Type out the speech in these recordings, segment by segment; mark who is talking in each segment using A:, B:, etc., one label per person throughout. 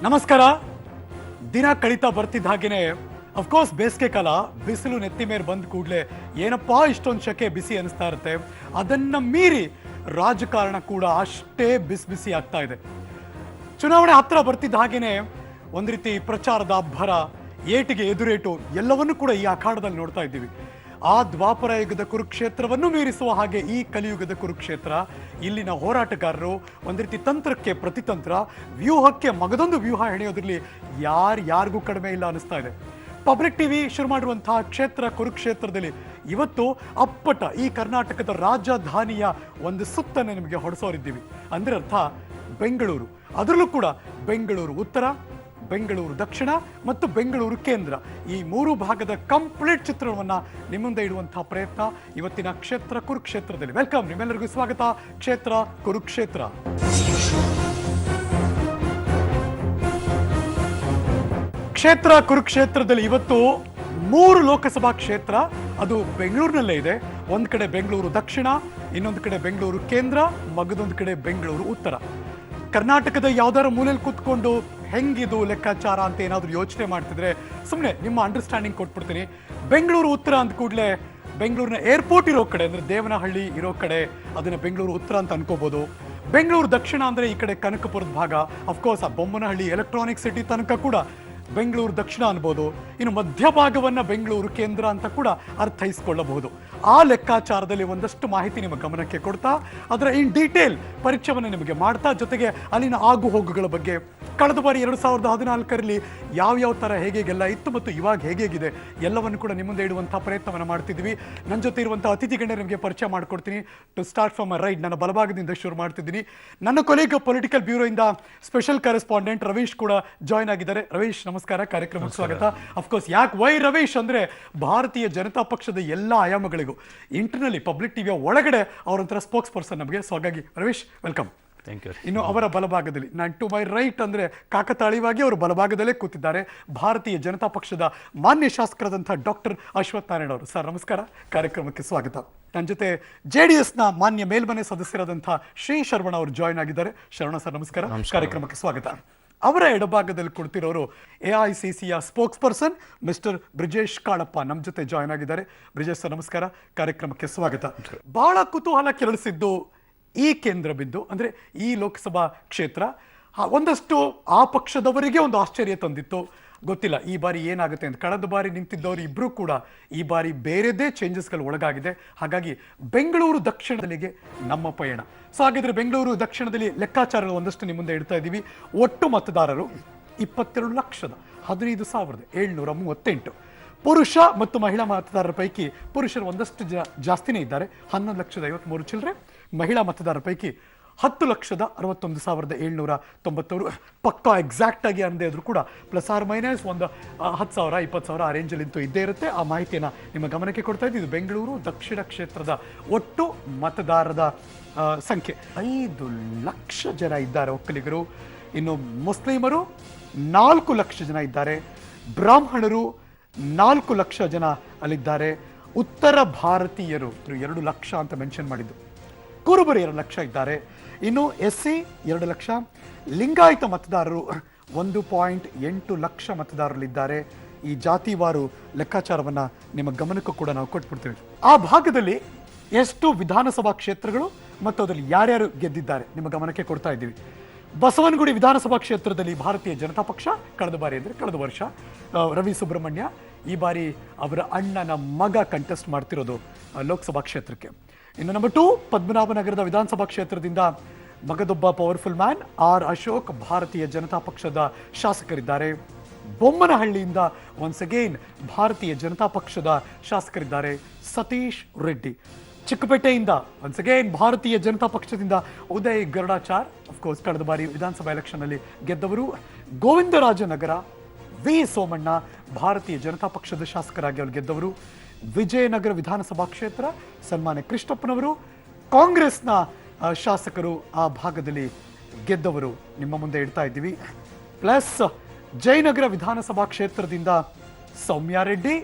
A: ನಮಸ್ಕಾರ. ದಿನ ಕಳೀತಾ ಬರ್ತಿದ್ದ ಹಾಗೇನೆ ಅಫ್ಕೋರ್ಸ್ ಬೇಸಿಗೆ ಕಾಲ, ಬಿಸಿಲು ನೆತ್ತಿ ಮೇಲೆ ಬಂದ ಕೂಡಲೇ ಏನಪ್ಪಾ ಇಷ್ಟೊಂದು ಶಕೆ ಬಿಸಿ ಅನಿಸ್ತಾ ಇರುತ್ತೆ. ಅದನ್ನ ಮೀರಿ ರಾಜಕಾರಣ ಕೂಡ ಅಷ್ಟೇ ಬಿಸಿ ಆಗ್ತಾ ಇದೆ. ಚುನಾವಣೆ ಹತ್ರ ಬರ್ತಿದ್ದ ಹಾಗೇನೆ ಒಂದು ರೀತಿ ಪ್ರಚಾರದ ಅಬ್ಬರ, ಏಟಿಗೆ ಎದುರೇಟು ಎಲ್ಲವನ್ನೂ ಕೂಡ ಈ ಅಖಾಡದಲ್ಲಿ ನೋಡ್ತಾ ಇದ್ದೀವಿ. ಆ ದ್ವಾಪರ ಯುಗದ ಕುರುಕ್ಷೇತ್ರವನ್ನು ಮೀರಿಸುವ ಹಾಗೆ ಈ ಕಲಿಯುಗದ ಕುರುಕ್ಷೇತ್ರ. ಇಲ್ಲಿನ ಹೋರಾಟಗಾರರು ಒಂದು ರೀತಿ ತಂತ್ರಕ್ಕೆ ಪ್ರತಿತಂತ್ರ, ವ್ಯೂಹಕ್ಕೆ ಮಗದೊಂದು ವ್ಯೂಹ ಹೆಣೆಯೋದ್ರಲ್ಲಿ ಯಾರಿಗೂ ಕಡಿಮೆ ಇಲ್ಲ ಅನಿಸ್ತಾ ಇದೆ. ಪಬ್ಲಿಕ್ ಟಿವಿ ಶುರು ಮಾಡಿರುವಂತಹ ಕ್ಷೇತ್ರ ಕುರುಕ್ಷೇತ್ರದಲ್ಲಿ ಇವತ್ತು ಅಪ್ಪಟ ಈ ಕರ್ನಾಟಕದ ರಾಜಧಾನಿಯ ಒಂದು ಸುತ್ತನ್ನು ನಿಮಗೆ ಹೊಡೆಸೋರಿದ್ದೀವಿ. ಅಂದ್ರೆ ಅರ್ಥ ಬೆಂಗಳೂರು, ಅದರಲ್ಲೂ ಕೂಡ ಬೆಂಗಳೂರು ಉತ್ತರ, ಬೆಂಗಳೂರು ದಕ್ಷಿಣ ಮತ್ತು ಬೆಂಗಳೂರು ಕೇಂದ್ರ, ಈ ಮೂರು ಭಾಗದ ಕಂಪ್ಲೀಟ್ ಚಿತ್ರಣವನ್ನ ನಿಮ್ಮ ಮುಂದೆ ಇಡುವಂತಹ ಪ್ರಯತ್ನ ಇವತ್ತಿನ ಕ್ಷೇತ್ರ ಕುರುಕ್ಷೇತ್ರದಲ್ಲಿ. ವೆಲ್ಕಮ್, ನಿಮ್ಮೆಲ್ಲರಿಗೂ ಸ್ವಾಗತ. ಕ್ಷೇತ್ರ ಕುರುಕ್ಷೇತ್ರ. ಕ್ಷೇತ್ರ ಕುರುಕ್ಷೇತ್ರದಲ್ಲಿ ಇವತ್ತು 3 ಲೋಕಸಭಾ ಕ್ಷೇತ್ರ, ಅದು ಬೆಂಗಳೂರಿನಲ್ಲೇ ಇದೆ. ಒಂದ್ ಕಡೆ ಬೆಂಗಳೂರು ದಕ್ಷಿಣ, ಇನ್ನೊಂದು ಕಡೆ ಬೆಂಗಳೂರು ಕೇಂದ್ರ, ಮಗದೊಂದು ಕಡೆ ಬೆಂಗಳೂರು ಉತ್ತರ. ಕರ್ನಾಟಕದ ಯಾವ್ದಾರ ಮೂಲೆಯಲ್ಲಿ ಕೂತ್ಕೊಂಡು ಹೆಂಗಿದು ಲೆಕ್ಕಾಚಾರ ಅಂತ ಏನಾದರೂ ಯೋಚನೆ ಮಾಡ್ತಿದ್ರೆ ಸುಮ್ಮನೆ ನಿಮ್ಮ ಅಂಡರ್ಸ್ಟ್ಯಾಂಡಿಂಗ್ ಕೊಟ್ಬಿಡ್ತೀನಿ. ಬೆಂಗಳೂರು ಉತ್ತರ ಅಂದ ಕೂಡಲೇ ಬೆಂಗಳೂರಿನ ಏರ್ಪೋರ್ಟ್ ಇರೋ ಕಡೆ ಅಂದರೆ ದೇವನಹಳ್ಳಿ ಇರೋ ಕಡೆ ಅದನ್ನ ಬೆಂಗಳೂರು ಉತ್ತರ ಅಂತ ಅನ್ಕೋಬಹುದು. ಬೆಂಗಳೂರು ದಕ್ಷಿಣ ಅಂದರೆ ಈ ಕಡೆ ಕನಕಪುರದ ಭಾಗ, ಅಫ್ಕೋರ್ಸ್ ಆ ಬೊಮ್ಮನಹಳ್ಳಿ ಎಲೆಕ್ಟ್ರಾನಿಕ್ ಸಿಟಿ ತನಕ ಕೂಡ ಬೆಂಗಳೂರು ದಕ್ಷಿಣ ಅನ್ಬೋದು. ಇನ್ನು ಮಧ್ಯಭಾಗವನ್ನ ಬೆಂಗಳೂರು ಕೇಂದ್ರ ಅಂತ ಕೂಡ ಅರ್ಥೈಸಿಕೊಳ್ಳಬಹುದು. ಆ ಲೆಕ್ಕಾಚಾರದಲ್ಲಿ ಒಂದಷ್ಟು ಮಾಹಿತಿ ನಿಮ್ಮ ಗಮನಕ್ಕೆ ಕೊಡ್ತಾ ಅದರ ಇನ್ ಡೀಟೇಲ್ ಪರಿಚಯವನ್ನು ನಿಮಗೆ ಮಾಡ್ತಾ, ಜೊತೆಗೆ ಅಲ್ಲಿನ ಆಗು ಹೋಗುಗಳ ಬಗ್ಗೆ, ಕಳೆದ ಬಾರಿ 2014ರಲ್ಲಿ ಯಾವ್ಯಾವ ಥರ ಹೇಗೆಲ್ಲ ಇತ್ತು ಮತ್ತು ಇವಾಗ ಹೇಗಿದೆ ಎಲ್ಲವನ್ನು ಕೂಡ ನಿಮ್ಮ ಮುಂದೆ ಇಡುವಂಥ ಪ್ರಯತ್ನವನ್ನು ಮಾಡ್ತಿದ್ವಿ. ನನ್ನ ಜೊತೆ ಇರುವಂಥ ಅತಿಥಿ ಗಣ್ಯರು ನಿಮಗೆ ಪರಿಚಯ ಮಾಡ್ಕೊಡ್ತೀನಿ. To start from uh right, ನನ್ನ ಬಲಭಾಗದಿಂದ ಶುರು ಮಾಡ್ತಿದ್ದೀನಿ. ನನ್ನ ಕೊಲೀಗ್ ಪೊಲಿಟಿಕಲ್ ಬ್ಯೂರೋಯಿಂದ ಸ್ಪೆಷಲ್ ಕರೆಸ್ಪಾಂಡೆಂಟ್ ರವೀಶ್ ಕೂಡ ಜಾಯ್ನ್ ಆಗಿದ್ದಾರೆ. ರವೀಶ್ ನಮಸ್ಕಾರ, ಕಾರ್ಯಕ್ರಮಕ್ಕೆ ಸ್ವಾಗತ. ಅಫ್ಕೋರ್ಸ್ ಯಾಕೆ ವೈ ರವೀಶ್ ಅಂದ್ರೆ ಭಾರತೀಯ ಜನತಾ ಪಕ್ಷದ ಎಲ್ಲ ಆಯಾಮಗಳಿಗೂ ಇಂಟರ್ನಲ್ಲಿ ಪಬ್ಲಿಕ್ ಟಿವಿಯ ಒಳಗಡೆ ಅವರೊಂಥರ ಸ್ಪೋಕ್ಸ್ ಪರ್ಸನ್ ನಮಗೆ. ಸೊ ಹಾಗಾಗಿ ರವೀಶ್ ವೆಲ್ಕಮ್. ಇನ್ನು ಅವರ ಬಲಭಾಗದಲ್ಲಿ ನಾನು ಟು ಮೈ ರೈಟ್ ಅಂದ್ರೆ ಕಾಕತಾಳೀಯವಾಗಿ ಅವರು ಬಲಭಾಗದಲ್ಲೇ ಕೂತಿದ್ದಾರೆ ಭಾರತೀಯ ಜನತಾ ಪಕ್ಷದ ಮಾನ್ಯ ಶಾಸಕರಾದಂತಹ ಡಾಕ್ಟರ್ ಅಶ್ವಥ್ ನಾರಾಯಣ ಅವರು. ಸರ್ ನಮಸ್ಕಾರ, ಕಾರ್ಯಕ್ರಮಕ್ಕೆ ಸ್ವಾಗತ. ನನ್ನ ಜೊತೆ JDSನ ಮಾನ್ಯ ಮೇಲ್ಮನೆ ಸದಸ್ಯರಾದಂತಹ ಶ್ರೀ ಶರವಣ ಅವರು ಜಾಯ್ನ್ ಆಗಿದ್ದಾರೆ. ಶರವಣ ಸರ್ ನಮಸ್ಕಾರ, ಕಾರ್ಯಕ್ರಮಕ್ಕೆ ಸ್ವಾಗತ. ಅವರ ಎಡಭಾಗದಲ್ಲಿ ಕುಳಿತಿರೋರು AICCಯ spokesperson mister Brijesh Kalappa ನಮ್ಮ ಜೊತೆ ಜಾಯ್ನ್ ಆಗಿದ್ದಾರೆ. ಬ್ರಿಜೇಶ್ ಸರ್ ನಮಸ್ಕಾರ, ಕಾರ್ಯಕ್ರಮಕ್ಕೆ ಸ್ವಾಗತ. ಬಹಳ ಕುತೂಹಲ ಕೆರಳಿಸಿದ್ದು ಈ ಕೇಂದ್ರ ಬಿಂದು ಅಂದ್ರೆ ಈ ಲೋಕಸಭಾ ಕ್ಷೇತ್ರ ಒಂದಷ್ಟು ಆ ಪಕ್ಷದವರಿಗೆ ಒಂದು ಆಶ್ಚರ್ಯ ತಂದಿತ್ತು. ಗೊತ್ತಿಲ್ಲ ಈ ಬಾರಿ ಏನಾಗುತ್ತೆ ಅಂತ. ಕಳೆದ ಬಾರಿ ನಿಂತಿದ್ದವರು ಇಬ್ರು ಕೂಡ ಈ ಬಾರಿ ಬೇರೆದೇ ಚೇಂಜಸ್ಗಳು ಒಳಗಾಗಿದೆ. ಹಾಗಾಗಿ ಬೆಂಗಳೂರು ದಕ್ಷಿಣದಲ್ಲಿಗೆ ನಮ್ಮ ಪಯಣ. ಸೊ ಹಾಗಿದ್ರೆ ಬೆಂಗಳೂರು ದಕ್ಷಿಣದಲ್ಲಿ ಲೆಕ್ಕಾಚಾರಗಳು ಒಂದಷ್ಟು ನಿಮ್ಮ ಮುಂದೆ ಇಡ್ತಾ ಇದ್ದೀವಿ. ಒಟ್ಟು ಮತದಾರರು 22,15,738. ಪುರುಷ ಮತ್ತು ಮಹಿಳಾ ಮತದಾರರ ಪೈಕಿ ಪುರುಷರು ಒಂದಷ್ಟು ಜಾಸ್ತಿನೇ ಇದ್ದಾರೆ, 11,53,000 ಚಿಲ್ಲರೆ. ಮಹಿಳಾ ಮತದಾರರ ಪೈಕಿ 10,61,790. ಪಕ್ಕಾ ಎಕ್ಸಾಕ್ಟ್ ಆಗಿ ಅಂದೇ ಆದ್ರೂ ಕೂಡ ಪ್ಲಸ್ ಆರ್ ಮೈನಸ್ ಒಂದು 10,000 20,000 ಆ ರೇಂಜಲ್ಲಿ ಅಂತೂ ಇದ್ದೇ ಇರುತ್ತೆ. ಆ ಮಾಹಿತಿಯನ್ನು ನಿಮ್ಮ ಗಮನಕ್ಕೆ ಕೊಡ್ತಾ ಇದ್ದೀವಿ. ಬೆಂಗಳೂರು ದಕ್ಷಿಣ ಕ್ಷೇತ್ರದ ಒಟ್ಟು ಮತದಾರರ ಸಂಖ್ಯೆ 5 ಲಕ್ಷ ಜನ ಇದ್ದಾರೆ ಒಕ್ಕಲಿಗರು. ಇನ್ನು ಮುಸ್ಲಿಮರು 4 ಲಕ್ಷ ಜನ ಇದ್ದಾರೆ. ಬ್ರಾಹ್ಮಣರು 4 ಲಕ್ಷ ಜನ ಅಲ್ಲಿದ್ದಾರೆ. ಉತ್ತರ ಭಾರತೀಯರು 2 ಲಕ್ಷ ಅಂತ ಮೆನ್ಷನ್ ಮಾಡಿದ್ದು. ಕುರುಬರು 2 ಲಕ್ಷ ಇದ್ದಾರೆ. ಇನ್ನು SC 2 ಲಕ್ಷ. ಲಿಂಗಾಯತ ಮತದಾರರು 1.8 ಲಕ್ಷ ಮತದಾರರಿದ್ದಾರೆ. ಈ ಜಾತಿವಾರು ಲೆಕ್ಕಾಚಾರವನ್ನ ನಿಮ್ಮ ಗಮನಕ್ಕೂ ಕೂಡ ನಾವು ಕೊಟ್ಬಿಡ್ತೀವಿ. ಆ ಭಾಗದಲ್ಲಿ ಎಷ್ಟು ವಿಧಾನಸಭಾ ಕ್ಷೇತ್ರಗಳು ಮತ್ತು ಅದರಲ್ಲಿ ಯಾರ್ಯಾರು ಗೆದ್ದಿದ್ದಾರೆ ನಿಮ್ಮ ಗಮನಕ್ಕೆ ಕೊಡ್ತಾ ಇದ್ದೀವಿ. ಬಸವನಗುಡಿ ವಿಧಾನಸಭಾ ಕ್ಷೇತ್ರದಲ್ಲಿ ಭಾರತೀಯ ಜನತಾ ಪಕ್ಷ ಕಳೆದ ಬಾರಿ ಅಂದರೆ ಕಳೆದ ವರ್ಷ ರವಿ ಸುಬ್ರಹ್ಮಣ್ಯ, ಈ ಬಾರಿ ಅವರ ಅಣ್ಣನ ಮಗ ಕಂಟೆಸ್ಟ್ ಮಾಡ್ತಿರೋದು ಲೋಕಸಭಾ ಕ್ಷೇತ್ರಕ್ಕೆ. ಇನ್ನು ನಂಬರ್ 2 ಪದ್ಮನಾಭನಗರದ ವಿಧಾನಸಭಾ ಕ್ಷೇತ್ರದಿಂದ ಮಗದೊಬ್ಬ ಪವರ್ಫುಲ್ ಮ್ಯಾನ್ R ಅಶೋಕ್ ಭಾರತೀಯ ಜನತಾ ಪಕ್ಷದ ಶಾಸಕರಿದ್ದಾರೆ. ಬೊಮ್ಮನಹಳ್ಳಿಯಿಂದ ಒನ್ಸ್ ಅಗೇನ್ ಭಾರತೀಯ ಜನತಾ ಪಕ್ಷದ ಶಾಸಕರಿದ್ದಾರೆ ಸತೀಶ್ ರೆಡ್ಡಿ. ಚಿಕ್ಕಪೇಟೆಯಿಂದ ಒನ್ಸ್ ಅಗೇನ್ ಭಾರತೀಯ ಜನತಾ ಪಕ್ಷದಿಂದ ಉದಯ್ ಗರುಡಾಚಾರ್, ಅಫ್ಕೋರ್ಸ್ ಕಳೆದ ಬಾರಿ ವಿಧಾನಸಭಾ ಎಲೆಕ್ಷನ್ನಲ್ಲಿ ಗೆದ್ದವರು. ಗೋವಿಂದರಾಜನಗರ V ಸೋಮಣ್ಣ ಭಾರತೀಯ ಜನತಾ ಪಕ್ಷದ ಶಾಸಕರಾಗಿ ಅವರು ಗೆದ್ದವರು. ವಿಜಯನಗರ ವಿಧಾನಸಭಾ ಕ್ಷೇತ್ರ ಸನ್ಮಾನ್ಯ ಕೃಷ್ಣಪ್ಪನವರು ಕಾಂಗ್ರೆಸ್ನ ಶಾಸಕರು ಆ ಭಾಗದಲ್ಲಿ ಗೆದ್ದವರು ನಿಮ್ಮ ಮುಂದೆ ಇಡ್ತಾ ಇದ್ದೀವಿ. ಪ್ಲಸ್ ಜಯನಗರ ವಿಧಾನಸಭಾ ಕ್ಷೇತ್ರದಿಂದ ಸೌಮ್ಯ ರೆಡ್ಡಿ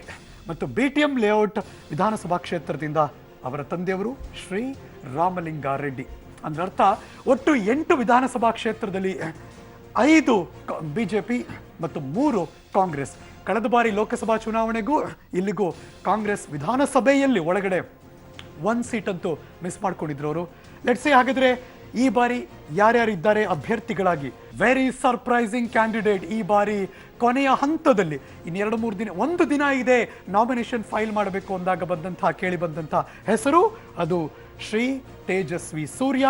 A: ಮತ್ತು BTM ಲೇಔಟ್ ವಿಧಾನಸಭಾ ಕ್ಷೇತ್ರದಿಂದ ಅವರ ತಂದೆಯವರು ಶ್ರೀ ರಾಮಲಿಂಗಾರೆಡ್ಡಿ. ಅಂದ್ರೆ ಅರ್ಥ ಒಟ್ಟು 8 ವಿಧಾನಸಭಾ ಕ್ಷೇತ್ರದಲ್ಲಿ 5 ಬಿಜೆಪಿ ಮತ್ತು 3 ಕಾಂಗ್ರೆಸ್. ಕಳೆದ ಬಾರಿ ಲೋಕಸಭಾ ಚುನಾವಣೆಗೂ ಇಲ್ಲಿಗೂ ಕಾಂಗ್ರೆಸ್ ವಿಧಾನಸಭೆಯಲ್ಲಿ ಒಳಗಡೆ 1 ಸೀಟಂತೂ ಮಿಸ್ ಮಾಡ್ಕೊಂಡಿದ್ರು ಅವರು. ಲೆಟ್ಸ್ ಸೇ ಹಾಗಾದ್ರೆ ಈ ಬಾರಿ ಯಾರ್ಯಾರು ಇದ್ದಾರೆ ಅಭ್ಯರ್ಥಿಗಳಾಗಿ. ವೆರಿ ಸರ್ಪ್ರೈಸಿಂಗ್ ಕ್ಯಾಂಡಿಡೇಟ್ ಈ ಬಾರಿ ಕೊನೆಯ ಹಂತದಲ್ಲಿ ಇನ್ನು 2-3 ದಿನ, 1 ದಿನ ಇದೆ ನಾಮಿನೇಷನ್ ಫೈಲ್ ಮಾಡಬೇಕು ಅಂದಾಗ ಕೇಳಿ ಬಂದಂತಹ ಹೆಸರು ಅದು ಶ್ರೀ ತೇಜಸ್ವಿ ಸೂರ್ಯ,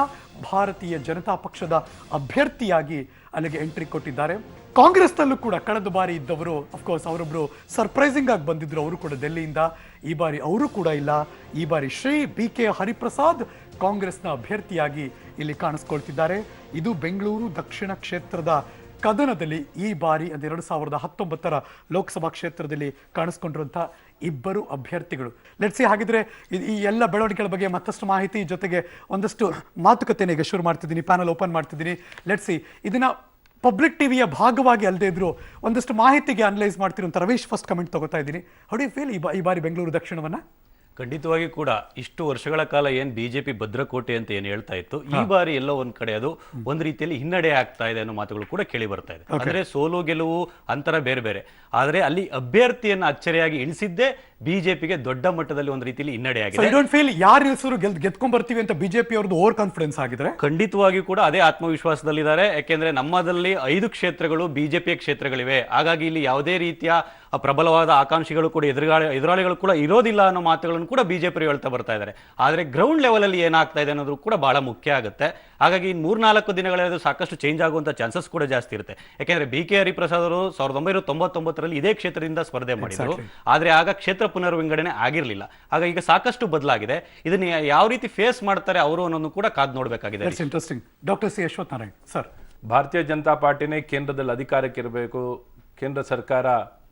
A: ಭಾರತೀಯ ಜನತಾ ಪಕ್ಷದ ಅಭ್ಯರ್ಥಿಯಾಗಿ ಅಲ್ಲಿಗೆ ಎಂಟ್ರಿ ಕೊಟ್ಟಿದ್ದಾರೆ. ಕಾಂಗ್ರೆಸ್ನಲ್ಲೂ ಕೂಡ ಕಳೆದ ಬಾರಿ ಇದ್ದವರು ಅಫ್ಕೋರ್ಸ್ ಅವರೊಬ್ರು ಸರ್ಪ್ರೈಸಿಂಗ್ ಆಗಿ ಬಂದಿದ್ರು, ಅವರು ಕೂಡ ಡೆಲ್ಲಿಯಿಂದ. ಈ ಬಾರಿ ಅವರು ಕೂಡ ಇಲ್ಲ. ಈ ಬಾರಿ ಶ್ರೀ BK ಹರಿಪ್ರಸಾದ್ ಕಾಂಗ್ರೆಸ್ನ ಅಭ್ಯರ್ಥಿಯಾಗಿ ಇಲ್ಲಿ ಕಾಣಿಸ್ಕೊಳ್ತಿದ್ದಾರೆ. ಇದು ಬೆಂಗಳೂರು ದಕ್ಷಿಣ ಕ್ಷೇತ್ರದ ಕದನದಲ್ಲಿ ಈ ಬಾರಿ 2019 ಲೋಕಸಭಾ ಕ್ಷೇತ್ರದಲ್ಲಿ ಕಾಣಿಸ್ಕೊಂಡಿರುವಂತಹ ಇಬ್ಬರು ಅಭ್ಯರ್ಥಿಗಳು. ಲೆಟ್ಸಿ ಹಾಗಿದ್ರೆ ಈ ಎಲ್ಲ ಬೆಳವಣಿಗೆಗಳ ಬಗ್ಗೆ ಮತ್ತಷ್ಟು ಮಾಹಿತಿ ಜೊತೆಗೆ ಒಂದಷ್ಟು ಮಾತುಕತೆನ ಈಗ ಶುರು ಮಾಡ್ತಿದ್ದೀನಿ, ಪ್ಯಾನಲ್ ಓಪನ್ ಮಾಡ್ತಿದ್ದೀನಿ. ಲೆಟ್ಸಿ ಇದನ್ನ ಪಬ್ಲಿಕ್ ಟಿವಿಯ ಭಾಗವಾಗಿ ಅಲ್ಲದೆ ಇದ್ರು ಒಂದಷ್ಟು ಮಾಹಿತಿಗೆ ಅನಲೈಸ್ ಮಾಡ್ತಿರುವಂತ ರವೀಶ್ ಫಸ್ಟ್ ಕಮೆಂಟ್ ತಗೋತಾ ಇದ್ದೀನಿ. ಹೌ ಡು ಯು ಫೀಲ್ ಈ ಬಾರಿ ಬೆಂಗಳೂರು ದಕ್ಷಿಣವನ್ನ?
B: ಖಂಡಿತವಾಗಿ ಕೂಡ ಇಷ್ಟು ವರ್ಷಗಳ ಕಾಲ ಏನ್ ಬಿಜೆಪಿ ಭದ್ರಕೋಟೆ ಅಂತ ಏನ್ ಹೇಳ್ತಾ ಇತ್ತು, ಈ ಬಾರಿ ಎಲ್ಲೋ ಒಂದ್ ಕಡೆ ಅದು ಒಂದ್ ರೀತಿಯಲ್ಲಿ ಹಿನ್ನಡೆ ಆಗ್ತಾ ಇದೆ ಅನ್ನೋ ಮಾತುಗಳು ಕೂಡ ಕೇಳಿ ಬರ್ತಾ ಇದೆ. ಅಂದ್ರೆ ಸೋಲು ಗೆಲುವು ಅಂತರ ಬೇರೆ ಬೇರೆ, ಆದ್ರೆ ಅಲ್ಲಿ ಅಭ್ಯರ್ಥಿಯನ್ನ ಅಚ್ಚರಿಯಾಗಿ ಇಳಿಸಿದ್ದೇ ಬಿಜೆಪಿಗೆ ದೊಡ್ಡ ಮಟ್ಟದಲ್ಲಿ ಒಂದ್ ರೀತಿಯಲ್ಲಿ ಹಿನ್ನಡೆ ಆಗಿದೆ.
A: ಐ ಡೋಂಟ್ ಫೀಲ್ ಯಾರು ಇಳಿಸಿದ್ರು ಗೆದ್ಕೊಂಡ್ ಬರ್ತೀವಿ ಅಂತ ಬಿಜೆಪಿ ಅವ್ರದ್ದು ಓವರ್ ಕಾನ್ಫಿಡೆನ್ಸ್ ಆಗಿದ್ರೆ.
B: ಖಂಡಿತವಾಗಿ ಕೂಡ ಅದೇ ಆತ್ಮವಿಶ್ವಾಸದಲ್ಲಿದ್ದಾರೆ. ಯಾಕೆಂದ್ರೆ ನಮ್ಮದಲ್ಲಿ 5 ಕ್ಷೇತ್ರಗಳು ಬಿಜೆಪಿಯ ಕ್ಷೇತ್ರಗಳಿವೆ. ಹಾಗಾಗಿ ಇಲ್ಲಿ ಯಾವುದೇ ರೀತಿಯ ಪ್ರಬಲವಾದ ಆಕಾಂಕ್ಷಿಗಳು ಕೂಡ ಎದುರಾಳಿಗಳು ಕೂಡ ಇರೋದಿಲ್ಲ ಅನ್ನೋ ಮಾತುಗಳನ್ನು ಕೂಡ ಬಿಜೆಪಿ ಹೇಳ್ತಾ ಬರ್ತಾ ಇದ್ದಾರೆ. ಆದ್ರೆ ಗ್ರೌಂಡ್ ಲೆವೆಲ್ ಅಲ್ಲಿ ಏನಾಗ್ತಾ ಇದೆ ಅನ್ನೋದು ಕೂಡ ಬಹಳ ಮುಖ್ಯ ಆಗುತ್ತೆ. ಹಾಗಾಗಿ 3-4 ದಿನಗಳಲ್ಲಿ ಸಾಕಷ್ಟು ಚೇಂಜ್ ಆಗುವಂತ ಚಾನ್ಸಸ್ ಕೂಡ ಜಾಸ್ತಿ ಇರುತ್ತೆ. ಯಾಕೆಂದ್ರೆ BK ಹರಿಪ್ರಸಾದ್ ಅವರು 1999ರಲ್ಲಿ ಇದೇ ಕ್ಷೇತ್ರದಿಂದ ಸ್ಪರ್ಧೆ ಮಾಡಿದ್ರು. ಆದ್ರೆ ಆಗ ಕ್ಷೇತ್ರ ಪುನರ್ವಿಂಗಡಣೆ ಆಗಿರ್ಲಿಲ್ಲ. ಹಾಗಾಗಿ ಈಗ ಸಾಕಷ್ಟು ಬದಲಾಗಿದೆ. ಇದನ್ನ ಯಾವ ರೀತಿ ಫೇಸ್ ಮಾಡ್ತಾರೆ ಅವರು ಅನ್ನೋದು ಕೂಡ ಕಾದ್ ನೋಡ್ಬೇಕಾಗಿದೆ.
A: Interesting. Doctor C Ashwath Narayan sir,
C: Bharatiya Janata ಪಾರ್ಟಿನೇ ಕೇಂದ್ರದಲ್ಲಿ ಅಧಿಕಾರಕ್ಕೆ ಇರಬೇಕು, ಕೇಂದ್ರ ಸರ್ಕಾರ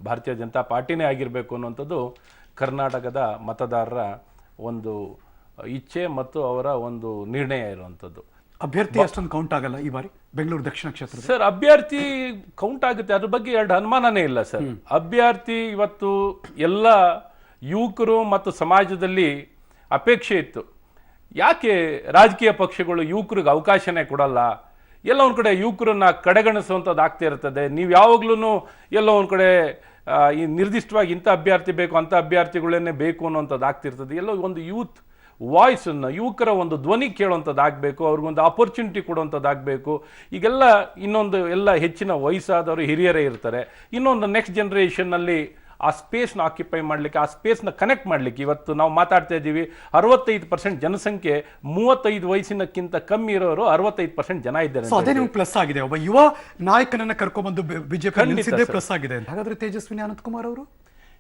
C: ಭಾರತೀಯ ಜನತಾ ಪಾರ್ಟಿನೇ ಆಗಿರಬೇಕು ಅನ್ನುವಂಥದ್ದು ಕರ್ನಾಟಕದ ಮತದಾರರ ಒಂದು ಇಚ್ಛೆ ಮತ್ತು ಅವರ ಒಂದು ನಿರ್ಣಯ ಇರುವಂಥದ್ದು.
A: ಅಭ್ಯರ್ಥಿ ಅಷ್ಟೊಂದು ಕೌಂಟ್ ಆಗಲ್ಲ ಈ ಬಾರಿ ಬೆಂಗಳೂರು ದಕ್ಷಿಣ ಕ್ಷೇತ್ರ.
C: ಸರ್, ಅಭ್ಯರ್ಥಿ ಕೌಂಟ್ ಆಗುತ್ತೆ, ಅದ್ರ ಬಗ್ಗೆ ಎರಡು ಅನುಮಾನನೇ ಇಲ್ಲ ಸರ್. ಅಭ್ಯರ್ಥಿ ಇವತ್ತು ಎಲ್ಲ ಯುವಕರು ಮತ್ತು ಸಮಾಜದಲ್ಲಿ ಅಪೇಕ್ಷೆ ಇತ್ತು. ಯಾಕೆ ರಾಜಕೀಯ ಪಕ್ಷಗಳು ಯುವಕರಿಗೆ ಅವಕಾಶನೇ ಕೊಡಲ್ಲ? ಎಲ್ಲ ಒಂದು ಕಡೆ ಯುವಕರನ್ನ ಕಡೆಗಣಿಸುವಂಥದ್ದು ಆಗ್ತಾ ಇರ್ತದೆ. ನೀವು ಯಾವಾಗ್ಲೂ ಎಲ್ಲೋ ಒಂದು ಕಡೆ ಈ ನಿರ್ದಿಷ್ಟವಾಗಿ ಇಂಥ ಅಭ್ಯರ್ಥಿ ಬೇಕು, ಅಂಥ ಅಭ್ಯರ್ಥಿಗಳನ್ನೇ ಬೇಕು ಅನ್ನೋಂಥದ್ದು ಆಗ್ತಿರ್ತದೆ. ಎಲ್ಲೋ ಒಂದು ಯೂತ್ ವಾಯ್ಸನ್ನು, ಯುವಕರ ಒಂದು ಧ್ವನಿ ಕೇಳುವಂಥದ್ದು ಆಗಬೇಕು, ಅವ್ರಿಗೊಂದು ಆಪರ್ಚುನಿಟಿ ಕೊಡುವಂಥದ್ದಾಗಬೇಕು. ಈಗೆಲ್ಲ ಇನ್ನೊಂದು ಎಲ್ಲ ಹೆಚ್ಚಿನ ವಯಸ್ಸಾದವರು ಹಿರಿಯರೇ ಇರ್ತಾರೆ. ಇನ್ನೊಂದು ನೆಕ್ಸ್ಟ್ ಜನ್ರೇಷನ್ನಲ್ಲಿ ಆ ಸ್ಪೇಸ್ನ ಆಕ್ಯುಪೈ ಮಾಡಲಿಕ್ಕೆ, ಆ ಸ್ಪೇಸ್ನ ಕನೆಕ್ಟ್ ಮಾಡಲಿಕ್ಕೆ ಇವತ್ತು ನಾವು ಮಾತಾಡ್ತಾ ಇದ್ದೀವಿ. 65% ಜನಸಂಖ್ಯೆ 35 ವಯಸ್ಸಿನಕ್ಕಿಂತ ಕಮ್ಮಿ ಇರೋರು 65% ಜನ ಇದ್ದಾರೆ.
A: ಅದೇ ನಿಮ್ಗೆ ಪ್ಲಸ್ ಆಗಿದೆ. ಒಬ್ಬ ಯುವ ನಾಯಕನನ್ನ ಕರ್ಕೊಂಡ್ಬಂದು ಬಿಜೆಪಿ ನಿಲ್ಲಿಸಿದ್ದೇ ಪ್ಲಸ್ ಆಗಿದೆ. ಹಾಗಾದ್ರೆ ತೇಜಸ್ವಿನಿ ಅನಂತಕುಮಾರ್ ಅವರು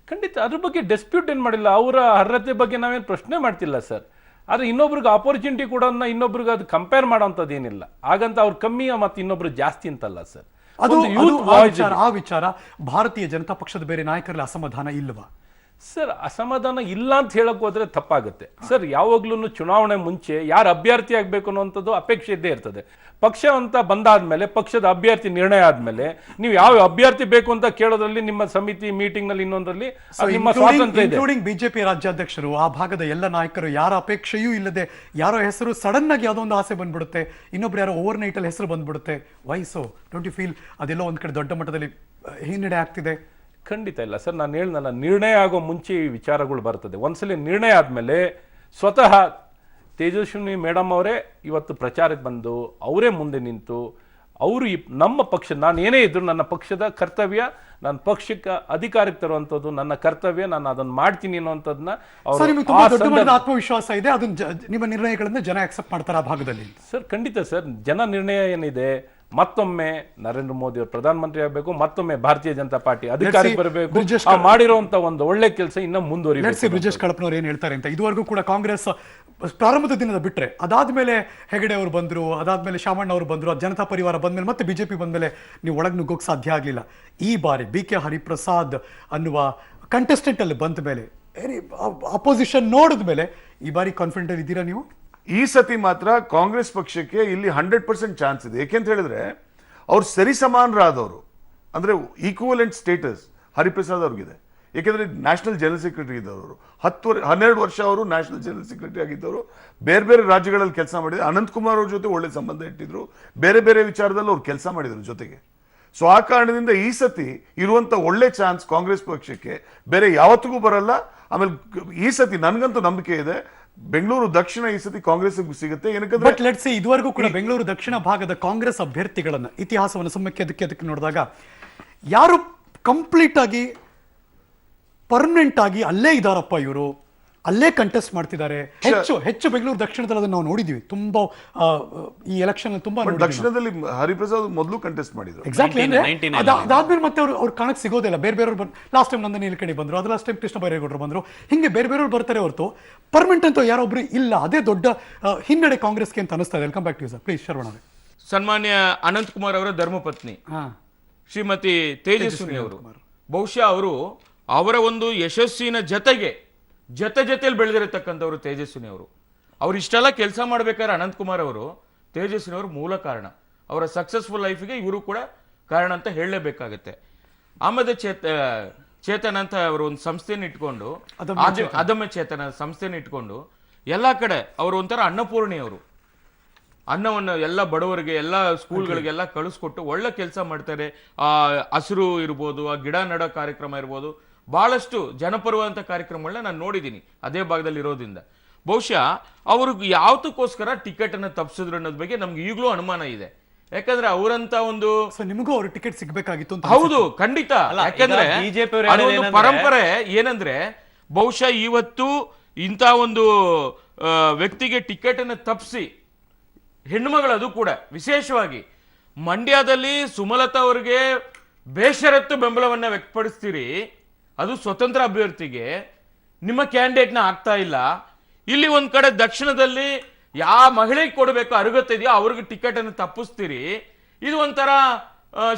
C: ಖಂಡಿತ ಅದ್ರ ಬಗ್ಗೆ ಡಿಸ್ಪ್ಯೂಟ್ ಏನು ಮಾಡಿಲ್ಲ. ಅವರ ಅರ್ಹತೆ ಬಗ್ಗೆ ನಾವೇನು ಪ್ರಶ್ನೆ ಮಾಡ್ತಿಲ್ಲ ಸರ್. ಆದರೆ ಇನ್ನೊಬ್ರಿಗೆ ಆಪರ್ಚುನಿಟಿ ಕೊಡೋದನ್ನ ಇನ್ನೊಬ್ರಿಗೆ ಅದು ಕಂಪೇರ್ ಮಾಡೋಂಥದ್ದು ಏನಿಲ್ಲ. ಹಾಗಂತ ಅವ್ರು ಕಮ್ಮಿ ಮತ್ತು ಇನ್ನೊಬ್ರು ಜಾಸ್ತಿ ಅಂತಲ್ಲ ಸರ್.
A: ಅದು ಆ ವಿಚಾರ ಭಾರತೀಯ ಜನತಾ ಪಕ್ಷದ ಬೇರೆ ನಾಯಕರಲ್ಲಿ ಅಸಮಾಧಾನ ಇಲ್ವಾ
C: ಸರ್? ಅಸಮಾಧಾನ ಇಲ್ಲ ಅಂತ ಹೇಳಕ್ ಹೋದ್ರೆ ತಪ್ಪಾಗುತ್ತೆ ಸರ್. ಯಾವಾಗ್ಲೂ ಚುನಾವಣೆ ಮುಂಚೆ ಯಾರು ಅಭ್ಯರ್ಥಿ ಆಗ್ಬೇಕು ಅನ್ನೋಂಥದ್ದು ಅಪೇಕ್ಷೆ ಇದ್ದೇ ಇರ್ತದೆ. ಪಕ್ಷ ಅಂತ ಬಂದಾದ್ಮೇಲೆ, ಪಕ್ಷದ ಅಭ್ಯರ್ಥಿ ನಿರ್ಣಯ ಆದ್ಮೇಲೆ ನೀವು ಯಾವ ಅಭ್ಯರ್ಥಿ ಬೇಕು ಅಂತ ಕೇಳೋದ್ರಲ್ಲಿ ನಿಮ್ಮ ಸಮಿತಿ ಮೀಟಿಂಗ್ ನಲ್ಲಿ ಇನ್ನೊಂದರಲ್ಲಿ ನಿಮ್ಮ ಸ್ವಾತಂತ್ರ್ಯ ಇದೆ.
A: ಇನ್ಕ್ಲೂಡಿಂಗ್ ಬಿಜೆಪಿ ರಾಜ್ಯಾಧ್ಯಕ್ಷರು, ಆ ಭಾಗದ ಎಲ್ಲ ನಾಯಕರು ಯಾರ ಅಪೇಕ್ಷೆಯೂ ಇಲ್ಲದೆ ಯಾರೋ ಹೆಸರು ಸಡನ್ ಆಗಿ ಯಾವುದೋ ಒಂದು ಆಸೆ ಬಂದ್ಬಿಡುತ್ತೆ, ಇನ್ನೊಬ್ರು ಯಾರೋ ಓವರ್ ನೈಟ್ ಅಲ್ಲಿ ಹೆಸರು ಬಂದ್ಬಿಡುತ್ತೆ. ವಯಸ್ಸು ಡೋಂಟ್ ಯು ಫೀಲ್ ಅದೆಲ್ಲೋ ಒಂದ್ ಕಡೆ ದೊಡ್ಡ ಮಟ್ಟದಲ್ಲಿ ಹಿನ್ನಡೆ ಆಗ್ತಿದೆ?
C: ಖಂಡಿತ ಇಲ್ಲ ಸರ್. ನಾನು ಹೇಳಿದ್ನಲ್ಲ, ನಿರ್ಣಯ ಆಗೋ ಮುಂಚೆ ಈ ವಿಚಾರಗಳು ಬರ್ತದೆ. ಒಂದ್ಸಲಿ ನಿರ್ಣಯ ಆದಮೇಲೆ ಸ್ವತಃ ತೇಜಸ್ವಿನಿ ಮೇಡಮ್ ಅವರೇ ಇವತ್ತು ಪ್ರಚಾರಕ್ಕೆ ಬಂದು ಅವರೇ ಮುಂದೆ ನಿಂತು ಅವರು ನಮ್ಮ ಪಕ್ಷ, ನಾನು ಏನೇ ಇದ್ರು ನನ್ನ ಪಕ್ಷದ ಕರ್ತವ್ಯ, ನನ್ನ ಪಕ್ಷಕ್ಕೆ ಅಧಿಕಾರಕ್ಕೆ ತರುವಂಥದ್ದು ನನ್ನ ಕರ್ತವ್ಯ, ನಾನು ಅದನ್ನು ಮಾಡ್ತೀನಿ ಅನ್ನೋಂಥದ್ದನ್ನ
A: ಆತ್ಮವಿಶ್ವಾಸ ಇದೆ. ಅದನ್ನ ನಿಮ್ಮ ನಿರ್ಣಯಗಳನ್ನ ಜನ ಅಕ್ಸೆಪ್ಟ್ ಮಾಡ್ತಾರೆ ಆ ಭಾಗದಲ್ಲಿ
C: ಸರ್? ಖಂಡಿತ ಸರ್. ಜನ ನಿರ್ಣಯ ಏನಿದೆ, ಮತ್ತೊಮ್ಮೆ ನರೇಂದ್ರ ಮೋದಿ ಅವರು ಪ್ರಧಾನಮಂತ್ರಿ ಆಗಬೇಕು, ಮತ್ತೊಮ್ಮೆ ಭಾರತೀಯ ಜನತಾ ಪಾರ್ಟಿ ಅಧಿಕಾರಕ್ಕೆ ಬರಬೇಕು, ಮಾಡಿರುವಂತ ಒಂದು ಒಳ್ಳೆ ಕೆಲಸ ಇನ್ನ ಮುಂದುವರಿಬೇಕು.
A: ಬ್ರಿಜೇಶ್ ಕಳಪನವ್ರು ಏನ್ ಹೇಳ್ತಾರೆ ಅಂತ, ಇದುವರೆಗೂ ಕೂಡ ಕಾಂಗ್ರೆಸ್ ಪ್ರಾರಂಭದ ದಿನದ ಬಿಟ್ರೆ ಅದಾದ್ಮೇಲೆ ಹೆಗಡೆ ಅವರು ಬಂದ್ರು, ಅದಾದ್ಮೇಲೆ ಶಾಮಣ್ಣ ಅವರು ಬಂದ್ರು, ಜನತಾ ಪರಿವಾರ ಬಂದ್ಮೇಲೆ ಮತ್ತೆ ಬಿಜೆಪಿ ಬಂದ್ಮೇಲೆ ನೀವು ಒಳಗೆ ನುಗ್ಗೋಕ್ ಸಾಧ್ಯ ಆಗ್ಲಿಲ್ಲ. ಈ ಬಾರಿ BK ಹರಿಪ್ರಸಾದ್ ಅನ್ನುವ ಕಂಟೆಸ್ಟೆಂಟ್ ಅಲ್ಲಿ ಬಂದ ಮೇಲೆ, ಅಪೋಸಿಷನ್ ನೋಡಿದ ಮೇಲೆ ಈ ಬಾರಿ ಕಾನ್ಫಿಡೆಂಟ್ ಅಲ್ಲಿ ಇದ್ದೀರಾ ನೀವು?
D: ಈ ಸತಿ ಮಾತ್ರ ಕಾಂಗ್ರೆಸ್ ಪಕ್ಷಕ್ಕೆ ಇಲ್ಲಿ 100% ಚಾನ್ಸ್ ಇದೆ. ಯಾಕೆಂತ ಹೇಳಿದ್ರೆ ಅವ್ರು ಸರಿಸಮಾನರಾದವರು, ಅಂದ್ರೆ ಈಕ್ವಲೆಂಟ್ ಸ್ಟೇಟಸ್ ಹರಿಪ್ರಸಾದ್ ಅವ್ರಿಗಿದೆ. ಯಾಕೆಂದ್ರೆ ನ್ಯಾಷನಲ್ ಜನರಲ್ ಸೆಕ್ರೆಟರಿ ಇದ್ದವರು 12 ವರ್ಷ ಅವರು ನ್ಯಾಷನಲ್ ಜನರಲ್ ಸೆಕ್ರೆಟರಿ ಆಗಿದ್ದವರು, ಬೇರೆ ಬೇರೆ ರಾಜ್ಯಗಳಲ್ಲಿ ಕೆಲಸ ಮಾಡಿದ್ರು. ಅನಂತಕುಮಾರ್ ಅವ್ರ ಜೊತೆ ಒಳ್ಳೆ ಸಂಬಂಧ ಇಟ್ಟಿದ್ರು, ಬೇರೆ ಬೇರೆ ವಿಚಾರದಲ್ಲಿ ಅವ್ರು ಕೆಲಸ ಮಾಡಿದ್ರು ಜೊತೆಗೆ. ಸೊ ಆ ಕಾರಣದಿಂದ ಈ ಸತಿ ಇರುವಂತ ಒಳ್ಳೆ ಚಾನ್ಸ್ ಕಾಂಗ್ರೆಸ್ ಪಕ್ಷಕ್ಕೆ ಬೇರೆ ಯಾವತ್ತಿಗೂ ಬರಲ್ಲ. ಆಮೇಲೆ ಈ ಸತಿ ನನ್ಗಂತೂ ನಂಬಿಕೆ ಇದೆ ಬೆಂಗಳೂರು ದಕ್ಷಿಣ ಈ ಸತಿ ಕಾಂಗ್ರೆಸ್ ಸಿಗುತ್ತೆ. ಏನಕ್ಕಂದ್ರೆ
A: ಬಟ್ ಲೆಟ್ಸ್ ಸಿ ಇದುವರೆಗೂ ಕೂಡ ಬೆಂಗಳೂರು ದಕ್ಷಿಣ ಭಾಗದ ಕಾಂಗ್ರೆಸ್ ಅಭ್ಯರ್ಥಿಗಳನ್ನ ಇತಿಹಾಸವನ್ನು ಸುಮ್ಮಕ್ಕೆ ಅದಕ್ಕೆ ನೋಡಿದಾಗ ಯಾರು ಕಂಪ್ಲೀಟ್ ಆಗಿ ಪರ್ಮನೆಂಟ್ ಆಗಿ ಅಲ್ಲೇ ಇದಾರಪ್ಪ ಇವರು, ಅಲ್ಲೇ ಕಂಟೆಸ್ಟ್ ಮಾಡ್ತಿದ್ದಾರೆ. ಹೆಚ್ಚು ಬೆಂಗಳೂರು ದಕ್ಷಿಣದಲ್ಲಿ ಅದನ್ನ ನಾವು ನೋಡಿದೀವಿ ತುಂಬಾ ಈ ಎಲೆಕ್ಷನ್ ತುಂಬಾ
D: ದಕ್ಷಿಣದಲ್ಲಿ ಹರಿಪ್ರಸಾದ್ ಮೊದಲು ಕಂಟೆಸ್ಟ್ ಮಾಡಿದ್ರು.
A: ಎಕ್ಸಾಕ್ಟ್ಲಿ. ಅದಾದ್ಮೇಲೆ ಮತ್ತೆ ಅವ್ರು ಕಾಣಕ್ ಸಿಗೋದಿಲ್ಲ. ಬೇರೆಯವ್ರು ಲಾಸ್ಟ್ ಟೈಮ್ ನಂದನಿ ನೀಲಕಣಿ ಬಂದ್ರು, ಅದು ಲಾಸ್ಟ್ ಟೈಮ್ ಕೃಷ್ಣ ಬೈರೇಗೌಡರು ಬಂದ್ರು, ಹಿಂಗೆ ಬೇರೆಯವ್ರು ಬರ್ತಾರೆ ಹೊರತು ಪರ್ಮನೆಂಟ್ ಅಂತೂ ಯಾರೊಬ್ರು ಇಲ್ಲ. ಅದೇ ದೊಡ್ಡ ಹಿನ್ನಡೆ ಕಾಂಗ್ರೆಸ್ಗೆ ಅಂತ ಅನಿಸ್ತಾ ಇದೆ. Welcome back to you sir. Please Sharavana.
E: ಸನ್ಮಾನ್ಯ ಅನಂತಕುಮಾರ್ ಅವರ ಧರ್ಮಪತ್ನಿ ಶ್ರೀಮತಿ ತೇಜಸ್ವಿನಿ ಅವರು ಬಹುಶಃ ಅವರ ಒಂದು ಯಶಸ್ಸಿನ ಜೊತೆಯಲ್ಲಿ ಬೆಳೆದಿರತಕ್ಕಂಥವ್ರು ತೇಜಸ್ವಿನಿ ಅವರು ಇಷ್ಟೆಲ್ಲ ಕೆಲಸ ಮಾಡ್ಬೇಕಾದ್ರೆ ಅನಂತಕುಮಾರ್ ಅವರು ತೇಜಸ್ವಿನಿ ಅವರು ಮೂಲ ಕಾರಣ. ಅವರ ಸಕ್ಸಸ್ಫುಲ್ ಲೈಫ್ಗೆ ಇವರು ಕೂಡ ಕಾರಣ ಅಂತ ಹೇಳಲೇಬೇಕಾಗತ್ತೆ. ಆಮೇಲೆ ಚೇತನ್ ಅಂತ ಅವರು ಒಂದು ಸಂಸ್ಥೆನ ಇಟ್ಕೊಂಡು, ಅದಮ್ಯ ಚೇತನ ಸಂಸ್ಥೆನ ಇಟ್ಕೊಂಡು ಎಲ್ಲ ಕಡೆ ಅವರು ಒಂಥರ ಅನ್ನಪೂರ್ಣಿ. ಅವರು ಅನ್ನವನ್ನು ಎಲ್ಲ ಬಡವರಿಗೆ ಎಲ್ಲ ಸ್ಕೂಲ್ಗಳಿಗೆಲ್ಲ ಕಳಿಸ್ಕೊಟ್ಟು ಒಳ್ಳೆ ಕೆಲಸ ಮಾಡ್ತಾರೆ. ಹಸಿರು ಇರ್ಬೋದು, ಆ ಗಿಡ ನೆಡೋ ಕಾರ್ಯಕ್ರಮ ಇರ್ಬೋದು, ಬಹಳಷ್ಟು ಜನಪರವಾದಂಥ ಕಾರ್ಯಕ್ರಮಗಳನ್ನ ನಾನು ನೋಡಿದ್ದೀನಿ ಅದೇ ಭಾಗದಲ್ಲಿ ಇರೋದ್ರಿಂದ. ಬಹುಶಃ ಅವ್ರಿಗೆ ಯಾವತ್ತಕ್ಕೋಸ್ಕರ ಟಿಕೆಟ್ ಅನ್ನು ತಪ್ಪಿಸಿದ್ರು ಅನ್ನೋದ್ ಬಗ್ಗೆ ನಮ್ಗೆ ಈಗಲೂ ಅನುಮಾನ ಇದೆ. ಯಾಕಂದ್ರೆ ಅವರಂತ ಒಂದು
A: ನಿಮಗೂ ಅವ್ರ ಟಿಕೆಟ್ ಸಿಗ್ಬೇಕಾಗಿತ್ತು ಅಂತ.
E: ಹೌದು, ಖಂಡಿತ. ಯಾಕಂದ್ರೆ ಪರಂಪರೆ ಏನಂದ್ರೆ ಬಹುಶಃ ಇವತ್ತು ಇಂಥ ಒಂದು ವ್ಯಕ್ತಿಗೆ ಟಿಕೆಟ್ ಅನ್ನು ತಪ್ಪಿಸಿ ಹೆಣ್ಣುಮಗಳದು ಕೂಡ ವಿಶೇಷವಾಗಿ ಮಂಡ್ಯದಲ್ಲಿ ಸುಮಲತಾ ಅವರಿಗೆ ಬೇಷರತ್ತು ಬೆಂಬಲವನ್ನ ವ್ಯಕ್ತಪಡಿಸ್ತೀರಿ, ಅದು ಸ್ವತಂತ್ರ ಅಭ್ಯರ್ಥಿಗೆ. ನಿಮ್ಮ ಕ್ಯಾಂಡಿಡೇಟ್ನ ಆಗ್ತಾ ಇಲ್ಲ. ಇಲ್ಲಿ ಒಂದ್ ಕಡೆ ದಕ್ಷಿಣದಲ್ಲಿ ಯಾವ ಮಹಿಳೆಗೆ ಕೊಡಬೇಕು ಅರ್ಹತೆ ಇದೆಯೋ ಅವ್ರಿಗೆ ಟಿಕೆಟ್ ಅನ್ನು ತಪ್ಪಿಸ್ತೀರಿ. ಇದು ಒಂಥರ